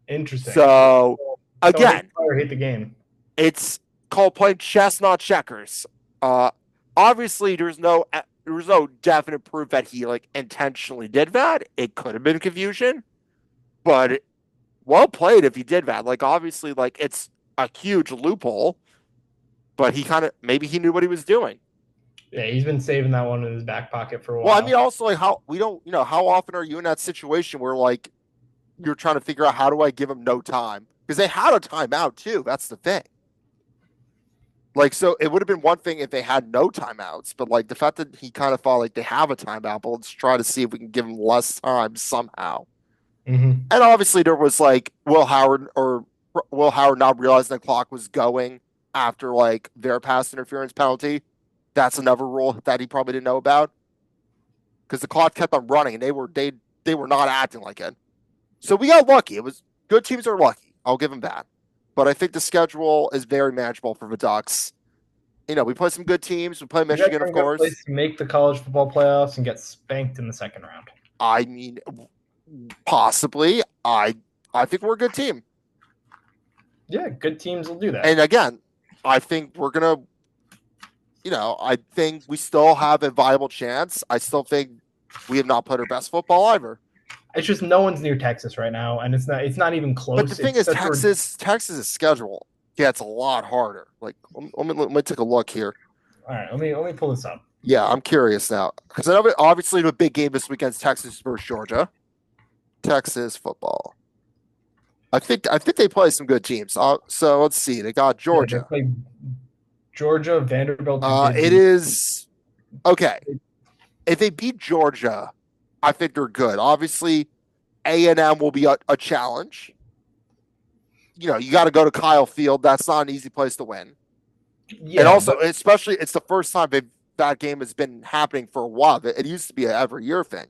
Interesting. So Don't hate the again, player, hate the game. it's called playing chess, not checkers. Uh, Obviously, there was no definite proof that he like intentionally did that. It could have been confusion, but well played if he did that. Like obviously, like it's a huge loophole, but he kind of maybe he knew what he was doing. Yeah, he's been saving that one in his back pocket for a Well, I while. mean, also like how we don't, how often are you in that situation where like you're trying to figure out how do I give him no time because they had a timeout too. That's the thing. Like, so it would have been one thing if they had no timeouts, but like the fact that he kind of thought like they have a timeout, but let's try to see if we can give him less time somehow. Mm-hmm. And obviously there was like Will Howard not realizing the clock was going after like their pass interference penalty. That's another rule that he probably didn't know about because the clock kept on running and they were not acting like it. So we got lucky. It was good teams are lucky. I'll give them that. But I think the schedule is very manageable for the Ducks. We play some good teams. We play You guys Michigan, are of in a good course. place to make the college football playoffs and get spanked in the second round. I mean, possibly. I think we're a good team. Yeah, good teams will do that. And again, I think we're gonna. I think we still have a viable chance. I still think we have not played our best football either. It's just no one's near Texas right now, and it's not even close. But the thing is, Texas's schedule gets a lot harder. Like, let me take a look here. All right, let me pull this up. Yeah, I'm curious now because I know obviously the big game this weekend's Texas versus Georgia. Texas football. I think they play some good teams. So let's see. They got Yeah, they Georgia. play Georgia, Vanderbilt. It is okay. If they beat Georgia, I think they're good. Obviously, A&M will be a challenge. You got to go to Kyle Field. That's not an easy place to win. Yeah, And also, but especially, it's the first time that game has been happening for a while. It used to be an every year thing.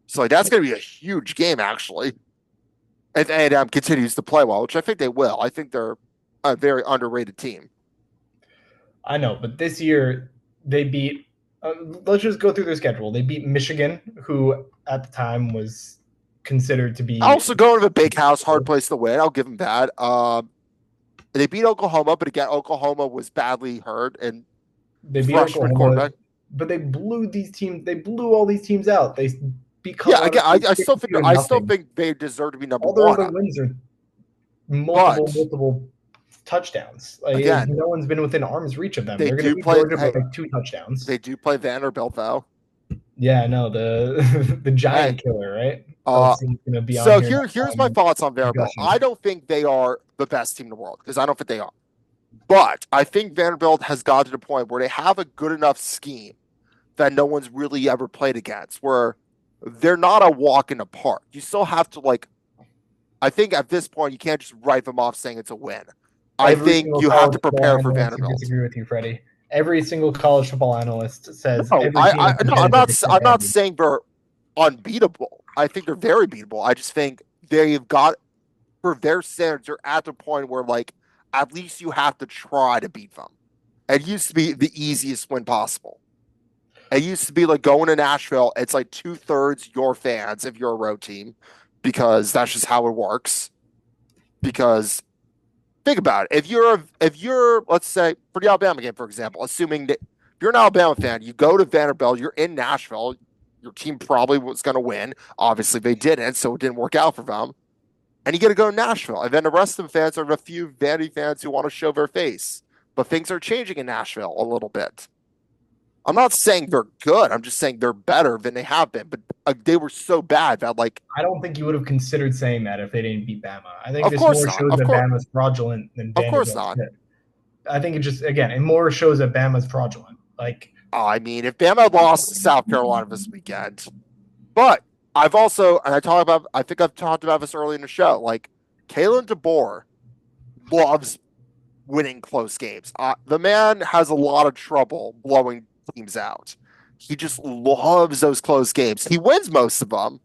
So like that's going to be a huge game actually. If A&M continues to play well, which I think they will. I think they're a very underrated team. I know, but this year they beat. Let's just go through their schedule. They beat Michigan, who at the time was considered to be. Also going to the big house, hard place to win. I'll give them that. They beat Oklahoma, but again, Oklahoma was badly hurt and They beat freshman Oklahoma, quarterback. but they blew these teams. They blew all these teams out. They beat Yeah, Colorado. again, I still think I still they deserve to be number all their one. other wins are But multiple touchdowns. Like again, no one's been within arm's reach of them. they They're going to do beat play. Georgia by like 2 touchdowns. They do play Vanderbilt though. Yeah, no, the giant killer, right? Gonna be So on here here's my thoughts on Vanderbilt. I don't think they are the best team in the world because I don't think they are. But I think Vanderbilt has got to the point where they have a good enough scheme that no one's really ever played against, where they're not a walk in the park. You still have to like. I think at this point you can't just write them off saying it's a win. I think you have to prepare for Vanderbilt. Disagree with you, Freddie. Every single college football analyst says. No, I'm not saying they're unbeatable. I think they're very beatable. I just think they've got, for their standards, they're at the point where like at least you have to try to beat them. It used to be the easiest win possible. It used to be like going to Nashville. It's like 2/3 your fans if you're a road team, because that's just how it works. Because think about it. If you're let's say for the Alabama game, for example, assuming that if you're an Alabama fan, you go to Vanderbilt, you're in Nashville, your team probably was going to win. Obviously, they didn't, so it didn't work out for them. And you got to go to Nashville. And then the rest of the fans are a few Vandy fans who want to show their face. But things are changing in Nashville a little bit. I'm not saying they're good. I'm just saying they're better than they have been. But they were so bad that, like, I don't think you would have considered saying that if they didn't beat Bama. I think of this course more not. shows Of that course. Bama's fraudulent than Of course Vanderbilt. not. I think it just, again, it more shows that Bama's fraudulent. Like, I mean, if Bama lost to South Carolina this weekend, but I've also, and I think I've talked about this early in the show, like, Kalen DeBoer loves winning close games. The man has a lot of trouble blowing teams out. He just loves those close games. He wins most of them.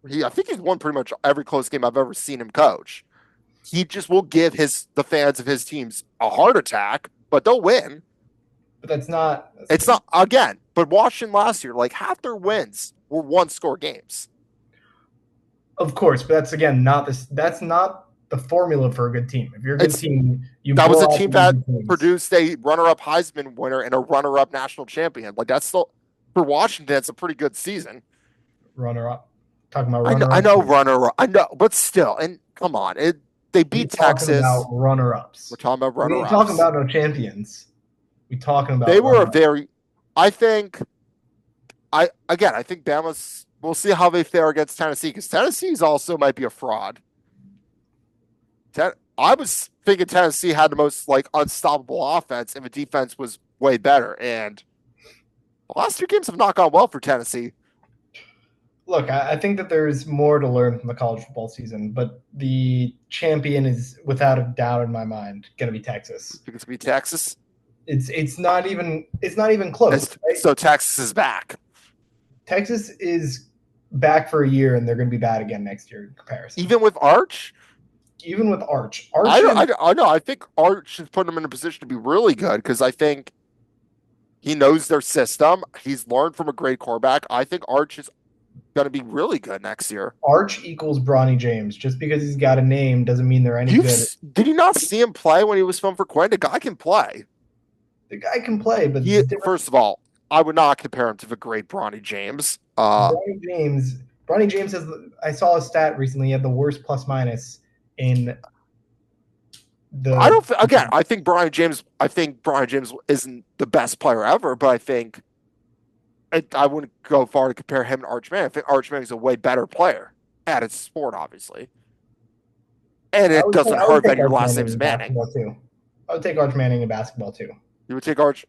I think he's won pretty much every close game I've ever seen him coach. He just will give the fans of his teams a heart attack, but they'll win. But it's not again. But Washington last year, like half their wins were 1-score games. Of course, but that's again not this. That's not the formula for a good team. If you're a good team, that was a team that produced a runner-up Heisman winner and a runner-up national champion. Like that's still for Washington. It's a pretty good season. Runner-up. Talking about runner-up. I know runner-up. I know, but still, and come on, they beat Texas. About runner-ups. We're talking about runner-ups. We're talking about no champions. We're talking about. They were a very. I think Bama's. We'll see how they fare against Tennessee because Tennessee's also might be a fraud. I was thinking Tennessee had the most like unstoppable offense and the defense was way better. And the last 2 games have not gone well for Tennessee. Look, I think that there's more to learn from the college football season, but the champion is without a doubt in my mind going to be Texas. It's going to be Texas. It's not even close. Right? So Texas is back. Texas is back for a year, and they're going to be bad again next year in comparison. Even with Arch. I think Arch should put him in a position to be really good because I think he knows their system. He's learned from a great quarterback. I think Arch is going to be really good next year. Arch equals Bronny James. Just because he's got a name doesn't mean they're any good. Did you not see him play when he was filmed for Quinn? The guy can play. But first of all, I would not compare him to the great Bronny James. Bronny James has. I saw a stat recently. He had the worst plus minus in the. I think Bronny James isn't the best player ever, but I think I wouldn't go far to compare him to Arch Manning. I think Arch Manning is a way better player at his sport, obviously, and it doesn't hurt that your last name is Manning. I would take Arch Manning in basketball too. You would take Arch.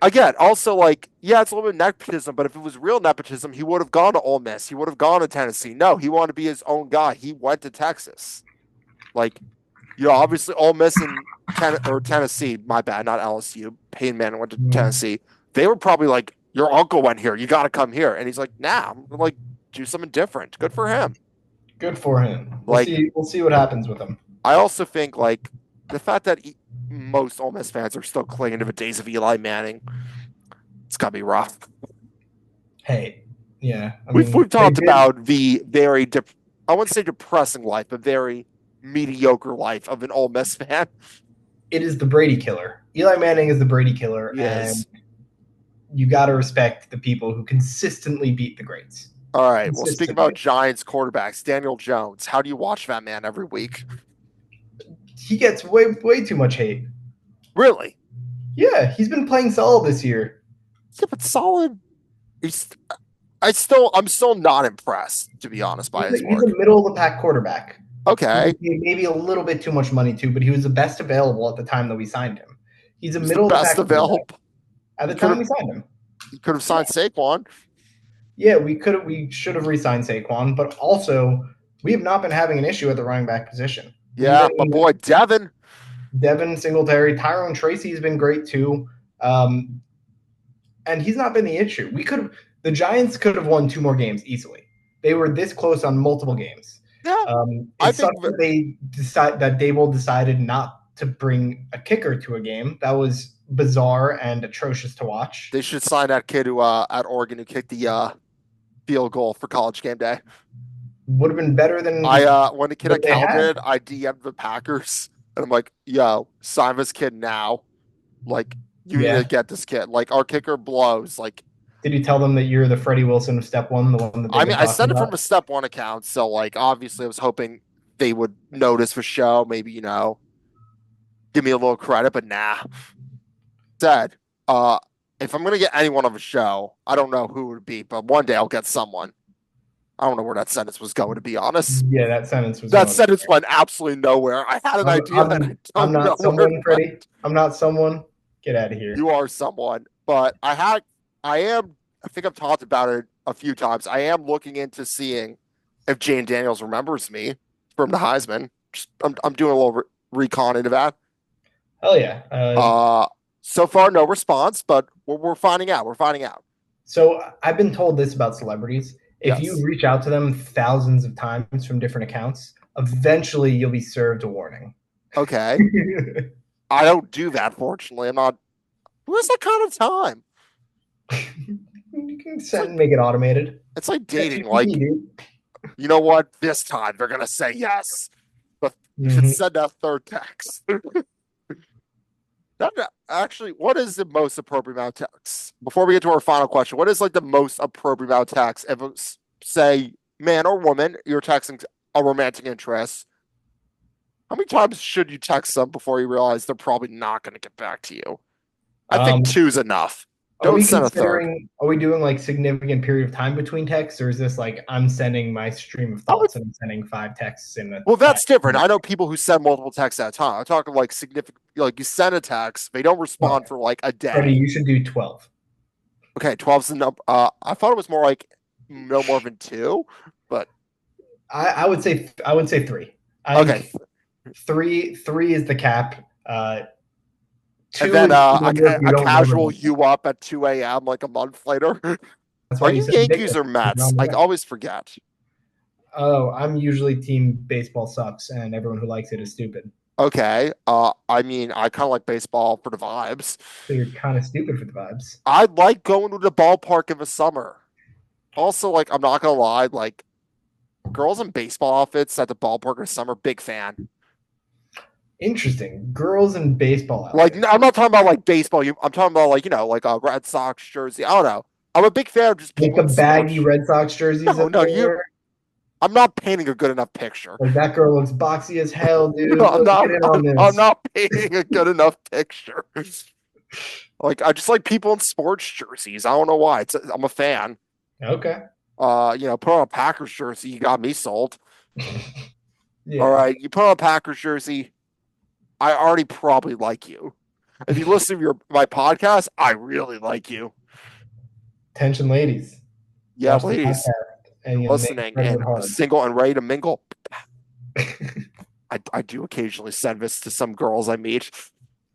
Again, also, like, yeah, it's a little bit nepotism, but if it was real nepotism, he would have gone to Ole Miss. He would have gone to Tennessee. No, he wanted to be his own guy. He went to Texas. Like, Obviously Ole Miss and Tennessee, my bad, not LSU. Peyton Manning went to Mm, Tennessee. They were probably like, your uncle went here. You got to come here. And he's like, nah, I'm gonna, like, do something different. Good for him. good for him. We'll Like, see. We'll see what happens with him. I also think like the fact that most Ole Miss fans are still clinging to the days of Eli Manning, it's gotta be rough. Hey, yeah. I We've mean, we've they talked did. about the very I wouldn't say depressing life, but very mediocre life of an Ole Miss fan. It is the Brady killer. Eli Manning is the Brady killer, He and is. you got to respect the people who consistently beat the greats. All right. Well, speaking about Consistently. Giants quarterbacks, Daniel Jones, how do you watch that man every week? He gets way too much hate. Really? Yeah, he's been playing solid this year. Yeah, but solid. He's I'm still not impressed, to be honest, by his He's a work. middle of the pack quarterback. He was Okay. paid maybe a little bit too much money too, but he was the best available at the time that we signed him. He's a He's the middle of the best pack quarterback available. at You the could time have we signed him. you could have Yeah, signed Saquon. yeah, we should have re-signed Saquon, but also we have not been having an issue at the running back position. We've Yeah, but been boy, Devin, Devin Singletary, Tyrone Tracy's been great too, um, and he's not been the issue. The Giants could have won two more games easily. They were this close on multiple games. yeah, I It think sucks that Dable decided not to bring a kicker to a game. That was bizarre and atrocious to watch. they should sign that kid who at Oregon who kicked the field goal for college game day. Would have been better I than when the kid what at they Cal had. did, I DM'd the Packers and I'm like, yo, sign this kid now. Like, you need to Yeah. get this kid. Like, our kicker blows. Like, Did you tell them that you're the Freddie Wilson of step one, the one that they've I been mean, I talking sent it from about? a step one account, so like obviously I was hoping they would notice for show, maybe, give me a little credit, but nah. Said, uh, if I'm gonna get anyone of a show, I don't know who it would be, but one day I'll get someone. I don't know where that sentence was going, to be honest. Yeah, that sentence was That going. sentence went absolutely nowhere. I had an idea that I I'm don't know not where it someone, went. Freddie. I'm not someone. Get out of here. You are someone, but I think I've talked about it a few times. I am looking into seeing if Jane Daniels remembers me from the Heisman. I'm doing a little recon into that. Hell yeah. Uh, so far, no response, but we're finding out. We're finding out. So I've been told this about celebrities. If you Yes. reach out to them thousands of times from different accounts, eventually you'll be served a warning. Okay. I don't do that, fortunately. I'm not. Who has that kind of time? You can It's send like and make it automated. it's like dating. ChatGPT, Like, dude. you know what? This time they're gonna say yes, but you should Mhm. send that third text. That actually, what is the most appropriate amount of text? Before we get to our final question, what is like the most appropriate amount of text? If it's, say, man or woman, you're texting a romantic interest, how many times should you text them before you realize they're probably not going to get back to you? I think Um, two's enough. are Don't we send a third. considering? Are we doing like significant period of time between texts, or is this like I'm sending my stream of I would, thoughts and I'm sending five texts in a well, five? that's different. I know people who send multiple texts at a time. I'm talking like significant, like you send a text, they don't respond Okay, for like a Freddie, day. you should do 12. Okay, 12's the number. I thought it was more like no more than two, but I would say three. I okay. think three is the cap. And Two then is the number if you a don't remember casual them. you up at 2 a.m. like a month later. That's Are why you you send dick Yankees or pics. You're Mets? on the I way. always forget. Oh, I'm usually team baseball sucks, and everyone who likes it is stupid. Okay. I mean, I kind of like baseball for the vibes. So you're kind of stupid for the vibes. I like going to the ballpark in the summer. Also, like, I'm not gonna lie, like girls in baseball outfits at the ballpark in the summer, big fan. Interesting. Girls in baseball Like, outfits. I'm not talking about like baseball. I'm talking about like like a Red Sox jersey. I don't know. I'm a big fan of just Like people the in baggy sports. Red Sox jerseys No, that no, they you. wear. I'm not painting a good enough picture. Like that girl looks boxy as hell, No, dude. I'm Let's not. get in on I'm this. not painting a good enough picture. Like, I just like people in sports jerseys. I don't know why. I'm a fan. Okay. Put on a Packers jersey, you got me sold. All Yeah. right, you put on a Packers jersey, I already probably like you. If you listen to my podcast, I really like you. Attention, ladies. Yeah, Watch the ladies, podcast you're and you'll make listening friends with and hard. single and ready to mingle. I do occasionally send this to some girls I meet.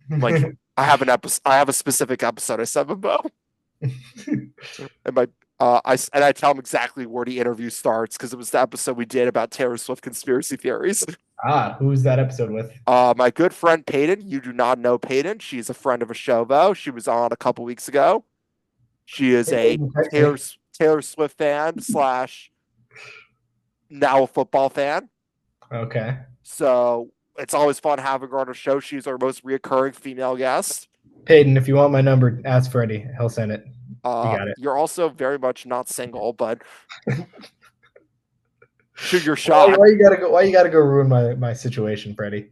Like I have a specific episode I send them about, and I tell them exactly where the interview starts because it was the episode we did about Taylor Swift conspiracy theories. Who's that episode with? My good friend Peyton, you do not know Peyton. She's a friend of a show though. She was on a couple weeks ago. She is a Text Taylor me. Taylor Swift fan slash now a football fan. Okay. So it's always fun having her on a show. She's our most reoccurring female guest. Peyton, if you want my number, ask Freddie. He'll send it. You got it. You're also very much not single, but shoot your Why, shot. why you gotta go? Why you gotta go ruin my situation, Freddie?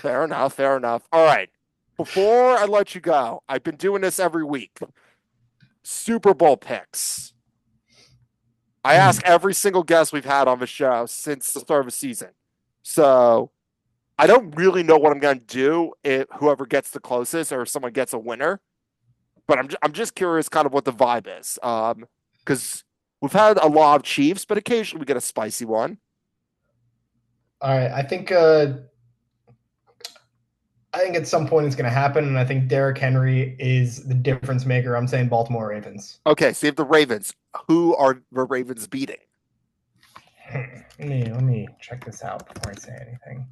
Fair enough. Fair enough. All right. Before I let you go, I've been doing this every week. Super Bowl picks. I ask every single guest we've had on the show since the start of the season. So I don't really know what I'm going to do if whoever gets the closest or if someone gets a winner. But I'm just curious kind of what the vibe is. Because we've had a lot of Chiefs, but occasionally we get a spicy one. All right, I think at some point it's going to happen, and I think Derrick Henry is the difference maker. I'm saying Baltimore Ravens. Okay, so you have the Ravens. Who are the Ravens beating? Let me check this out before I say anything.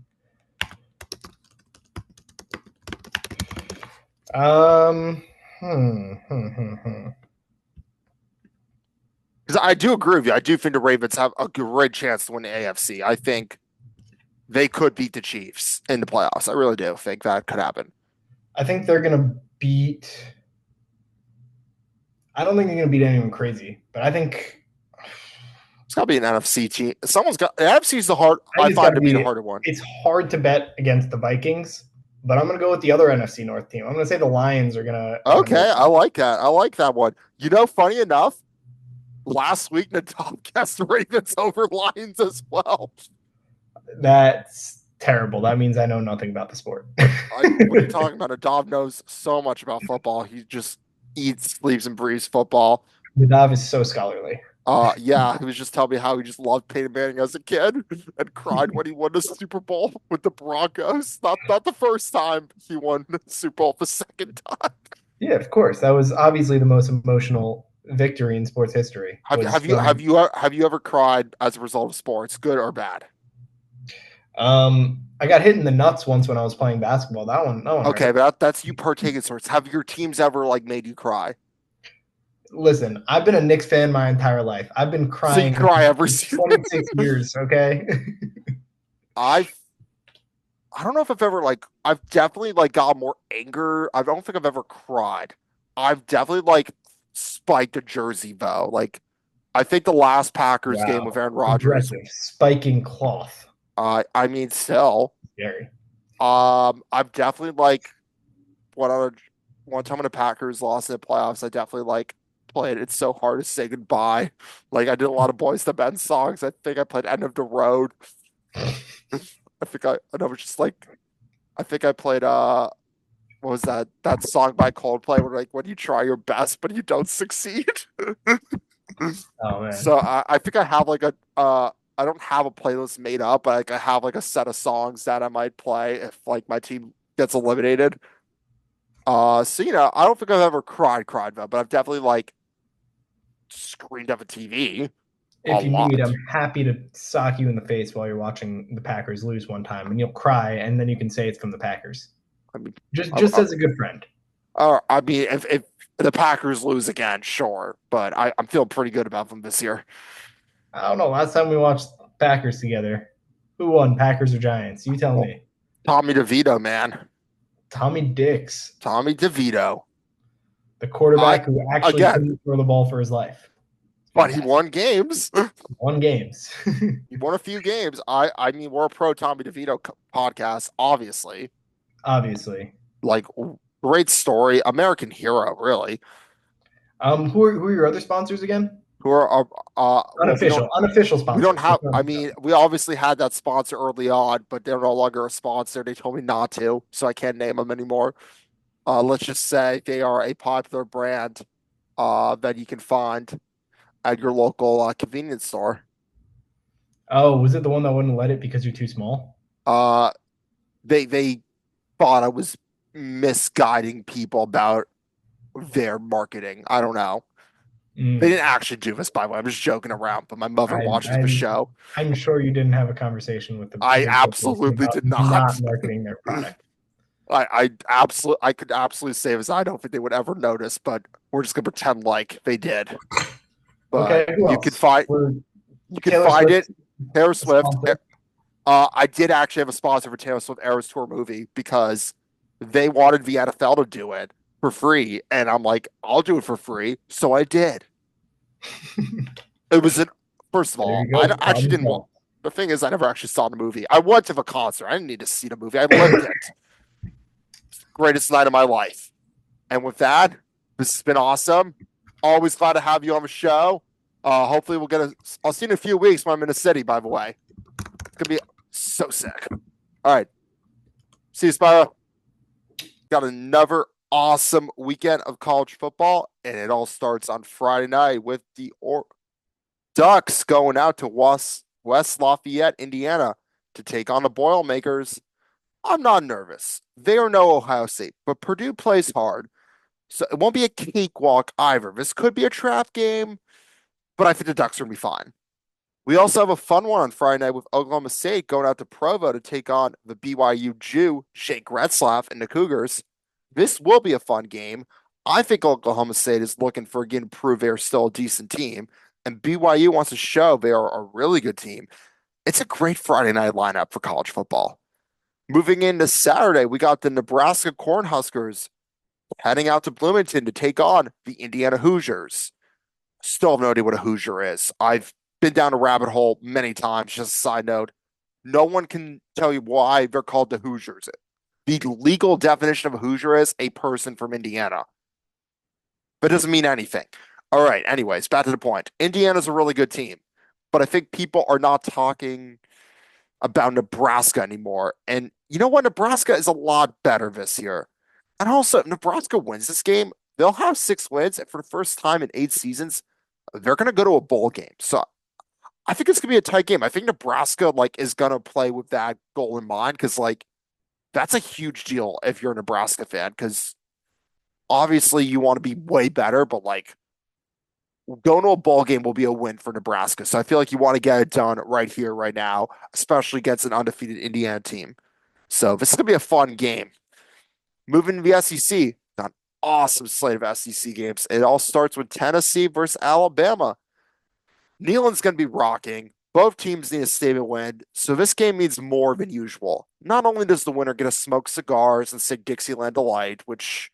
Because I do agree with you. I do think the Ravens have a great chance to win the AFC. I think they could beat the Chiefs in the playoffs. I really do think that could happen. I think they're going to beat. I don't think they're going to beat anyone crazy, but I think it's got to be an NFC team. Someone's got the NFC is the hard. I it's find gotta to be the be. harder one. It's hard to bet against the Vikings, but I'm going to go with the other NFC North team. I'm going to say the Lions are going to. Okay, I like that. I like that one. You know, funny enough, last week Nadav guessed Ravens over Lions as well. That's terrible. That means I know nothing about the sport. What are you talking about? Nadav knows so much about football. He just eats, sleeps, and breathes football. Nadav is so scholarly. Yeah, he was just telling me how he just loved Peyton Manning as a kid and cried when he won the Super Bowl with the Broncos. Not the first time he won the Super Bowl, the second time. Yeah, of course. That was obviously the most emotional victory in sports history. Have you ever cried as a result of sports, good or bad? I got hit in the nuts once when I was playing basketball. That one Okay, hurt. but that's you partaking sports. Have your teams ever like made you cry? Listen, I've been a Knicks fan my entire life. I've been So crying you cry every season. 26 years, okay? I don't know if I've definitely like got more anger. I don't think I've ever cried. I've definitely like spiked a jersey though. Like I think the last Packers game Wow. with Aaron Rodgers. Aggressive. Spiking cloth. I mean still. Scary. I've definitely like one time when the Packers lost in the playoffs, I definitely like played It's So Hard to Say Goodbye. Like I did a lot of Boys to Men songs. I think I played End of the Road. I know it's just like I think I played what was that song by Coldplay where like when you try your best but you don't succeed. Oh man. So I think I have like a I don't have a playlist made up, but like I have like a set of songs that I might play if like my team gets eliminated. So you know, I don't think I've ever cried though, but I've definitely like screamed at the TV a If you need, lot. I'm happy to sock you in the face while you're watching the Packers lose one time, and you'll cry, and then you can say it's from the Packers. I mean, Just as a good friend. I mean, if the Packers lose again, sure, but I'm feeling pretty good about them this year. I don't know. Last time we watched Packers together, who won, Packers or Giants? You tell me. Tommy DeVito, man. Tommy Dix, Tommy DeVito. the quarterback who actually couldn't throw the ball for his life. But he won games. Won games. He won a few games. I mean, we're a pro Tommy DeVito podcast, obviously. Obviously. Like, great story. American hero, really. Who are your other sponsors again? Who are unofficial sponsors. We don't have. I mean, we obviously had that sponsor early on, but they're no longer a sponsor. They told me not to, so I can't name them anymore. Let's just say they are a popular brand that you can find at your local convenience store. Oh, was it the one that wouldn't let it because you're too small? Uh, they thought I was misguiding people about their marketing. I don't know. They Mm. didn't actually do this, by the way. I'm just joking around, but my mother I, watches the I'm show. I'm sure you didn't have a conversation with the I big corporation absolutely about did not. not marketing their product. I could absolutely say this. I don't think they would ever notice, but we're just gonna pretend like they did. But Okay, who else? We're you can Taylor find Swift it. Taylor Swift. sponsor. I did actually have a sponsor for Taylor Swift Eras Tour movie because they wanted the NFL to do it for free, and I'm like, I'll do it for free, so I did. It was an First of There all, you I go. actually Problem didn't want. solved. The thing is, I never actually saw the movie. I went to the concert. I didn't need to see the movie. I lived it. Greatest night of my life. And with that, this has been awesome. Always glad to have you on the show. Hopefully we'll get a. I'll see you in a few weeks when I'm in the city. By the way, it's gonna be so sick. All right, see you, Spyro. Got another awesome weekend of college football, and it all starts on Friday night with the Ducks going out to West Lafayette, Indiana, to take on the Boilermakers. I'm not nervous. They are no Ohio State, but Purdue plays hard. So it won't be a cakewalk either. This could be a trap game, but I think the Ducks are going to be fine. We also have a fun one on Friday night with Oklahoma State going out to Provo to take on the BYU Jew, Jake Retzlaff, and the Cougars. This will be a fun game. I think Oklahoma State is looking for again to prove they're still a decent team, and BYU wants to show they are a really good team. It's a great Friday night lineup for college football. Moving into Saturday, we got the Nebraska Cornhuskers heading out to Bloomington to take on the Indiana Hoosiers. Still have no idea what a Hoosier is. I've been down a rabbit hole many times. Just a side note, no one can tell you why they're called the Hoosiers. The legal definition of a Hoosier is a person from Indiana, but it doesn't mean anything. All right, anyways, back to the point. Indiana's a really good team, but I think people are not talking about Nebraska anymore. And you know what? Nebraska is a lot better this year. And also, if Nebraska wins this game, they'll have 6 wins. And for the first time in 8 seasons, they're going to go to a bowl game. So I think it's going to be a tight game. I think Nebraska is going to play with that goal in mind because that's a huge deal if you're a Nebraska fan because obviously you want to be way better, but going to a bowl game will be a win for Nebraska. So I feel like you want to get it done right here, right now, especially against an undefeated Indiana team. So this is going to be a fun game. Moving to the SEC, got an awesome slate of SEC games. It all starts with Tennessee versus Alabama. Neyland's going to be rocking. Both teams need a stable win, so this game means more than usual. Not only does the winner get to smoke cigars and sing Dixieland Delight, which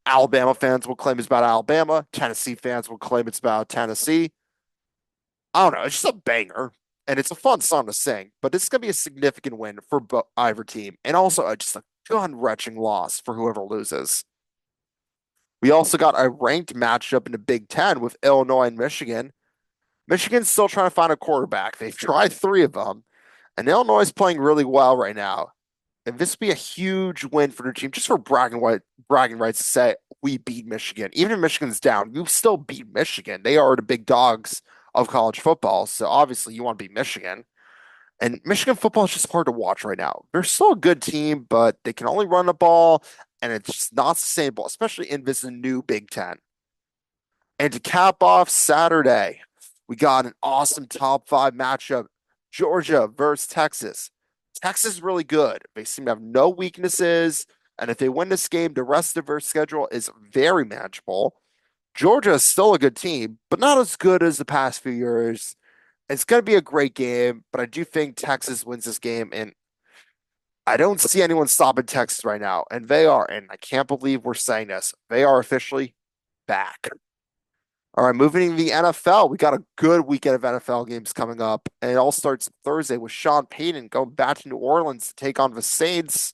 Alabama fans will claim is about Alabama, Tennessee fans will claim it's about Tennessee. I don't know. It's just a banger, and it's a fun song to sing. But it's going to be a significant win for either team, and also just a gun-wrenching loss for whoever loses. We also got a ranked matchup in the Big Ten with Illinois and Michigan. Michigan's still trying to find a quarterback. They've tried 3 of them, and Illinois is playing really well right now. And this would be a huge win for the team, just for bragging rights to say we beat Michigan. Even if Michigan's down, you still beat Michigan. They are the big dogs of college football. So obviously you want to beat Michigan. And Michigan football is just hard to watch right now. They're still a good team, but they can only run the ball, and it's just not sustainable, especially in this new Big Ten. And to cap off Saturday, we got an awesome top 5 matchup. Georgia versus Texas. Texas is really good. They seem to have no weaknesses. And if they win this game, the rest of their schedule is very manageable. Georgia is still a good team, but not as good as the past few years. It's going to be a great game, but I do think Texas wins this game. And I don't see anyone stopping Texas right now. And they are. And I can't believe we're saying this. They are officially back. All right, moving to the NFL, we got a good weekend of NFL games coming up, and it all starts Thursday with Sean Payton going back to New Orleans to take on the Saints.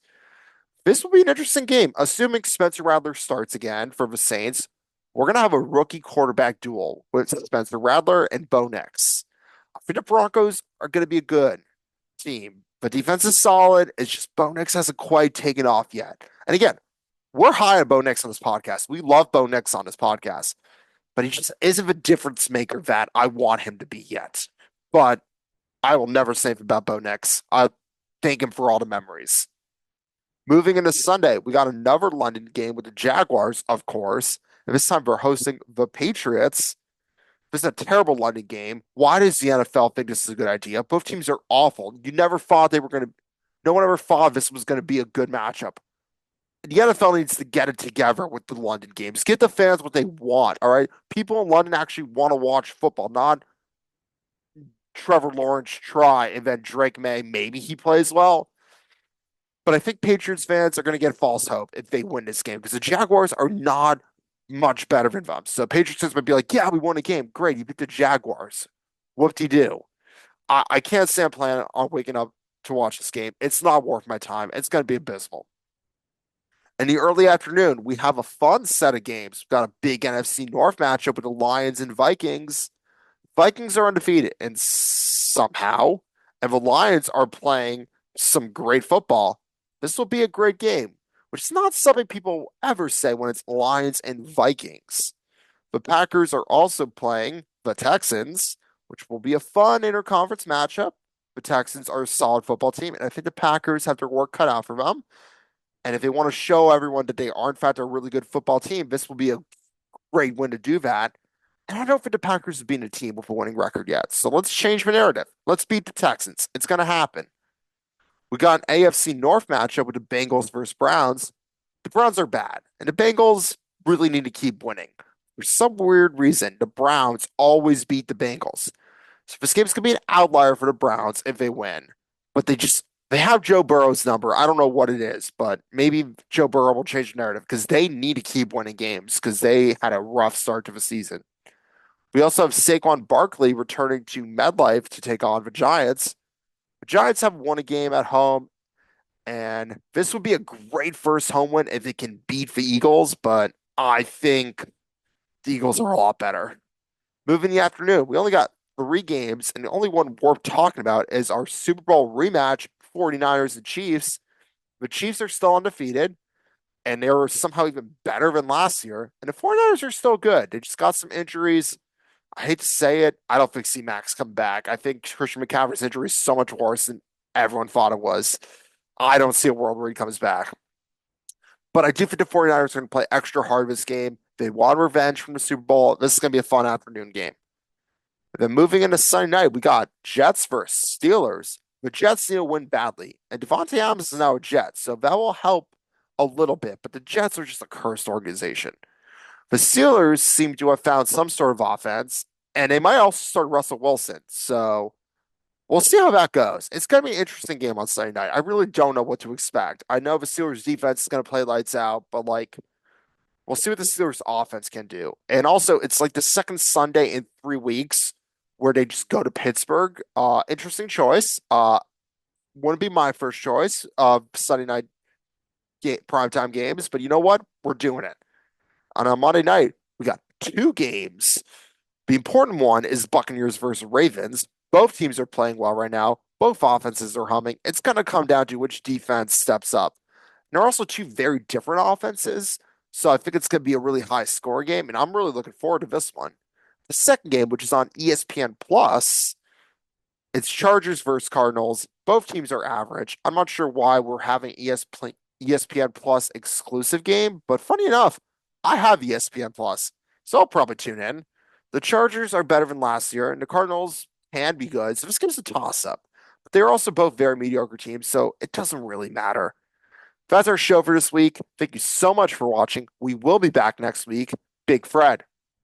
This will be an interesting game, assuming Spencer Rattler starts again for the Saints. We're gonna have a rookie quarterback duel with Spencer Rattler and Bo Nix. I think the Broncos are gonna be a good team. The defense is solid. It's just Bo Nix hasn't quite taken off yet. And again, we're high on Bo Nix on this podcast. We love Bo Nix on this podcast, but he just isn't the difference maker that I want him to be yet. But I will never say about Bo Nix. Thank him for all the memories. Moving into Sunday, we got another London game with the Jaguars, of course. And this time we're hosting the Patriots. This is a terrible London game. Why does the NFL think this is a good idea? Both teams are awful. You never thought they were going to, no one ever thought this was going to be a good matchup. The NFL needs to get it together with the London games. Get the fans what they want, all right? People in London actually want to watch football, not Trevor Lawrence try and then Drake May, maybe he plays well. But I think Patriots fans are going to get false hope if they win this game because the Jaguars are not much better than them. So Patriots fans might be like, yeah, we won a game. Great. You beat the Jaguars. What do you do? I can't say I'm planning on waking up to watch this game. It's not worth my time. It's going to be abysmal. In the early afternoon, we have a fun set of games. We've got a big NFC North matchup with the Lions and Vikings. Vikings are undefeated, and somehow, and the Lions are playing some great football. This will be a great game, which is not something people ever say when it's Lions and Vikings. The Packers are also playing the Texans, which will be a fun interconference matchup. The Texans are a solid football team, and I think the Packers have their work cut out for them. And if they want to show everyone that they are, in fact, a really good football team, this will be a great win to do that. And I don't think the Packers have been a team with a winning record yet. So let's change the narrative. Let's beat the Texans. It's going to happen. We got an AFC North matchup with the Bengals versus Browns. The Browns are bad, and the Bengals really need to keep winning. For some weird reason, the Browns always beat the Bengals. So this game's gonna be an outlier for the Browns if they win. But they have Joe Burrow's number. I don't know what it is, but maybe Joe Burrow will change the narrative because they need to keep winning games because they had a rough start to the season. We also have Saquon Barkley returning to MetLife to take on the Giants. The Giants have won a game at home, and this would be a great first home win if it can beat the Eagles, but I think the Eagles are a lot better. Moving the afternoon, we only got three games, and the only one worth talking about is our Super Bowl rematch, 49ers and Chiefs. The Chiefs are still undefeated, and they were somehow even better than last year. And the 49ers are still good. They just got some injuries. I hate to say it. I don't think C-Max come back. I think Christian McCaffrey's injury is so much worse than everyone thought it was. I don't see a world where he comes back. But I do think the 49ers are going to play extra hard this game. They want revenge from the Super Bowl. This is going to be a fun afternoon game. Then moving into Sunday night, we got Jets versus Steelers. The Jets need to win badly, and Devontae Adams is now a Jet, so that will help a little bit. But the Jets are just a cursed organization. The Steelers seem to have found some sort of offense, and they might also start Russell Wilson. So we'll see how that goes. It's going to be an interesting game on Sunday night. I really don't know what to expect. I know the Steelers defense is going to play lights out, but like we'll see what the Steelers offense can do. And also, it's like the second Sunday in 3 weeks where they just go to Pittsburgh. Interesting choice. Wouldn't be my first choice of Sunday night primetime games, but you know what? We're doing it. On a Monday night, we got two games. The important one is Buccaneers versus Ravens. Both teams are playing well right now. Both offenses are humming. It's going to come down to which defense steps up. And they're also two very different offenses. So I think it's going to be a really high score game, and I'm really looking forward to this one. The second game, which is on ESPN Plus, it's Chargers versus Cardinals. Both teams are average. I'm not sure why we're having ESPN Plus exclusive game, but funny enough, I have ESPN Plus, so I'll probably tune in. The Chargers are better than last year, and the Cardinals can be good. So this gives a toss up. But they're also both very mediocre teams, so it doesn't really matter. That's our show for this week. Thank you so much for watching. We will be back next week. Big Fred,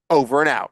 over and out.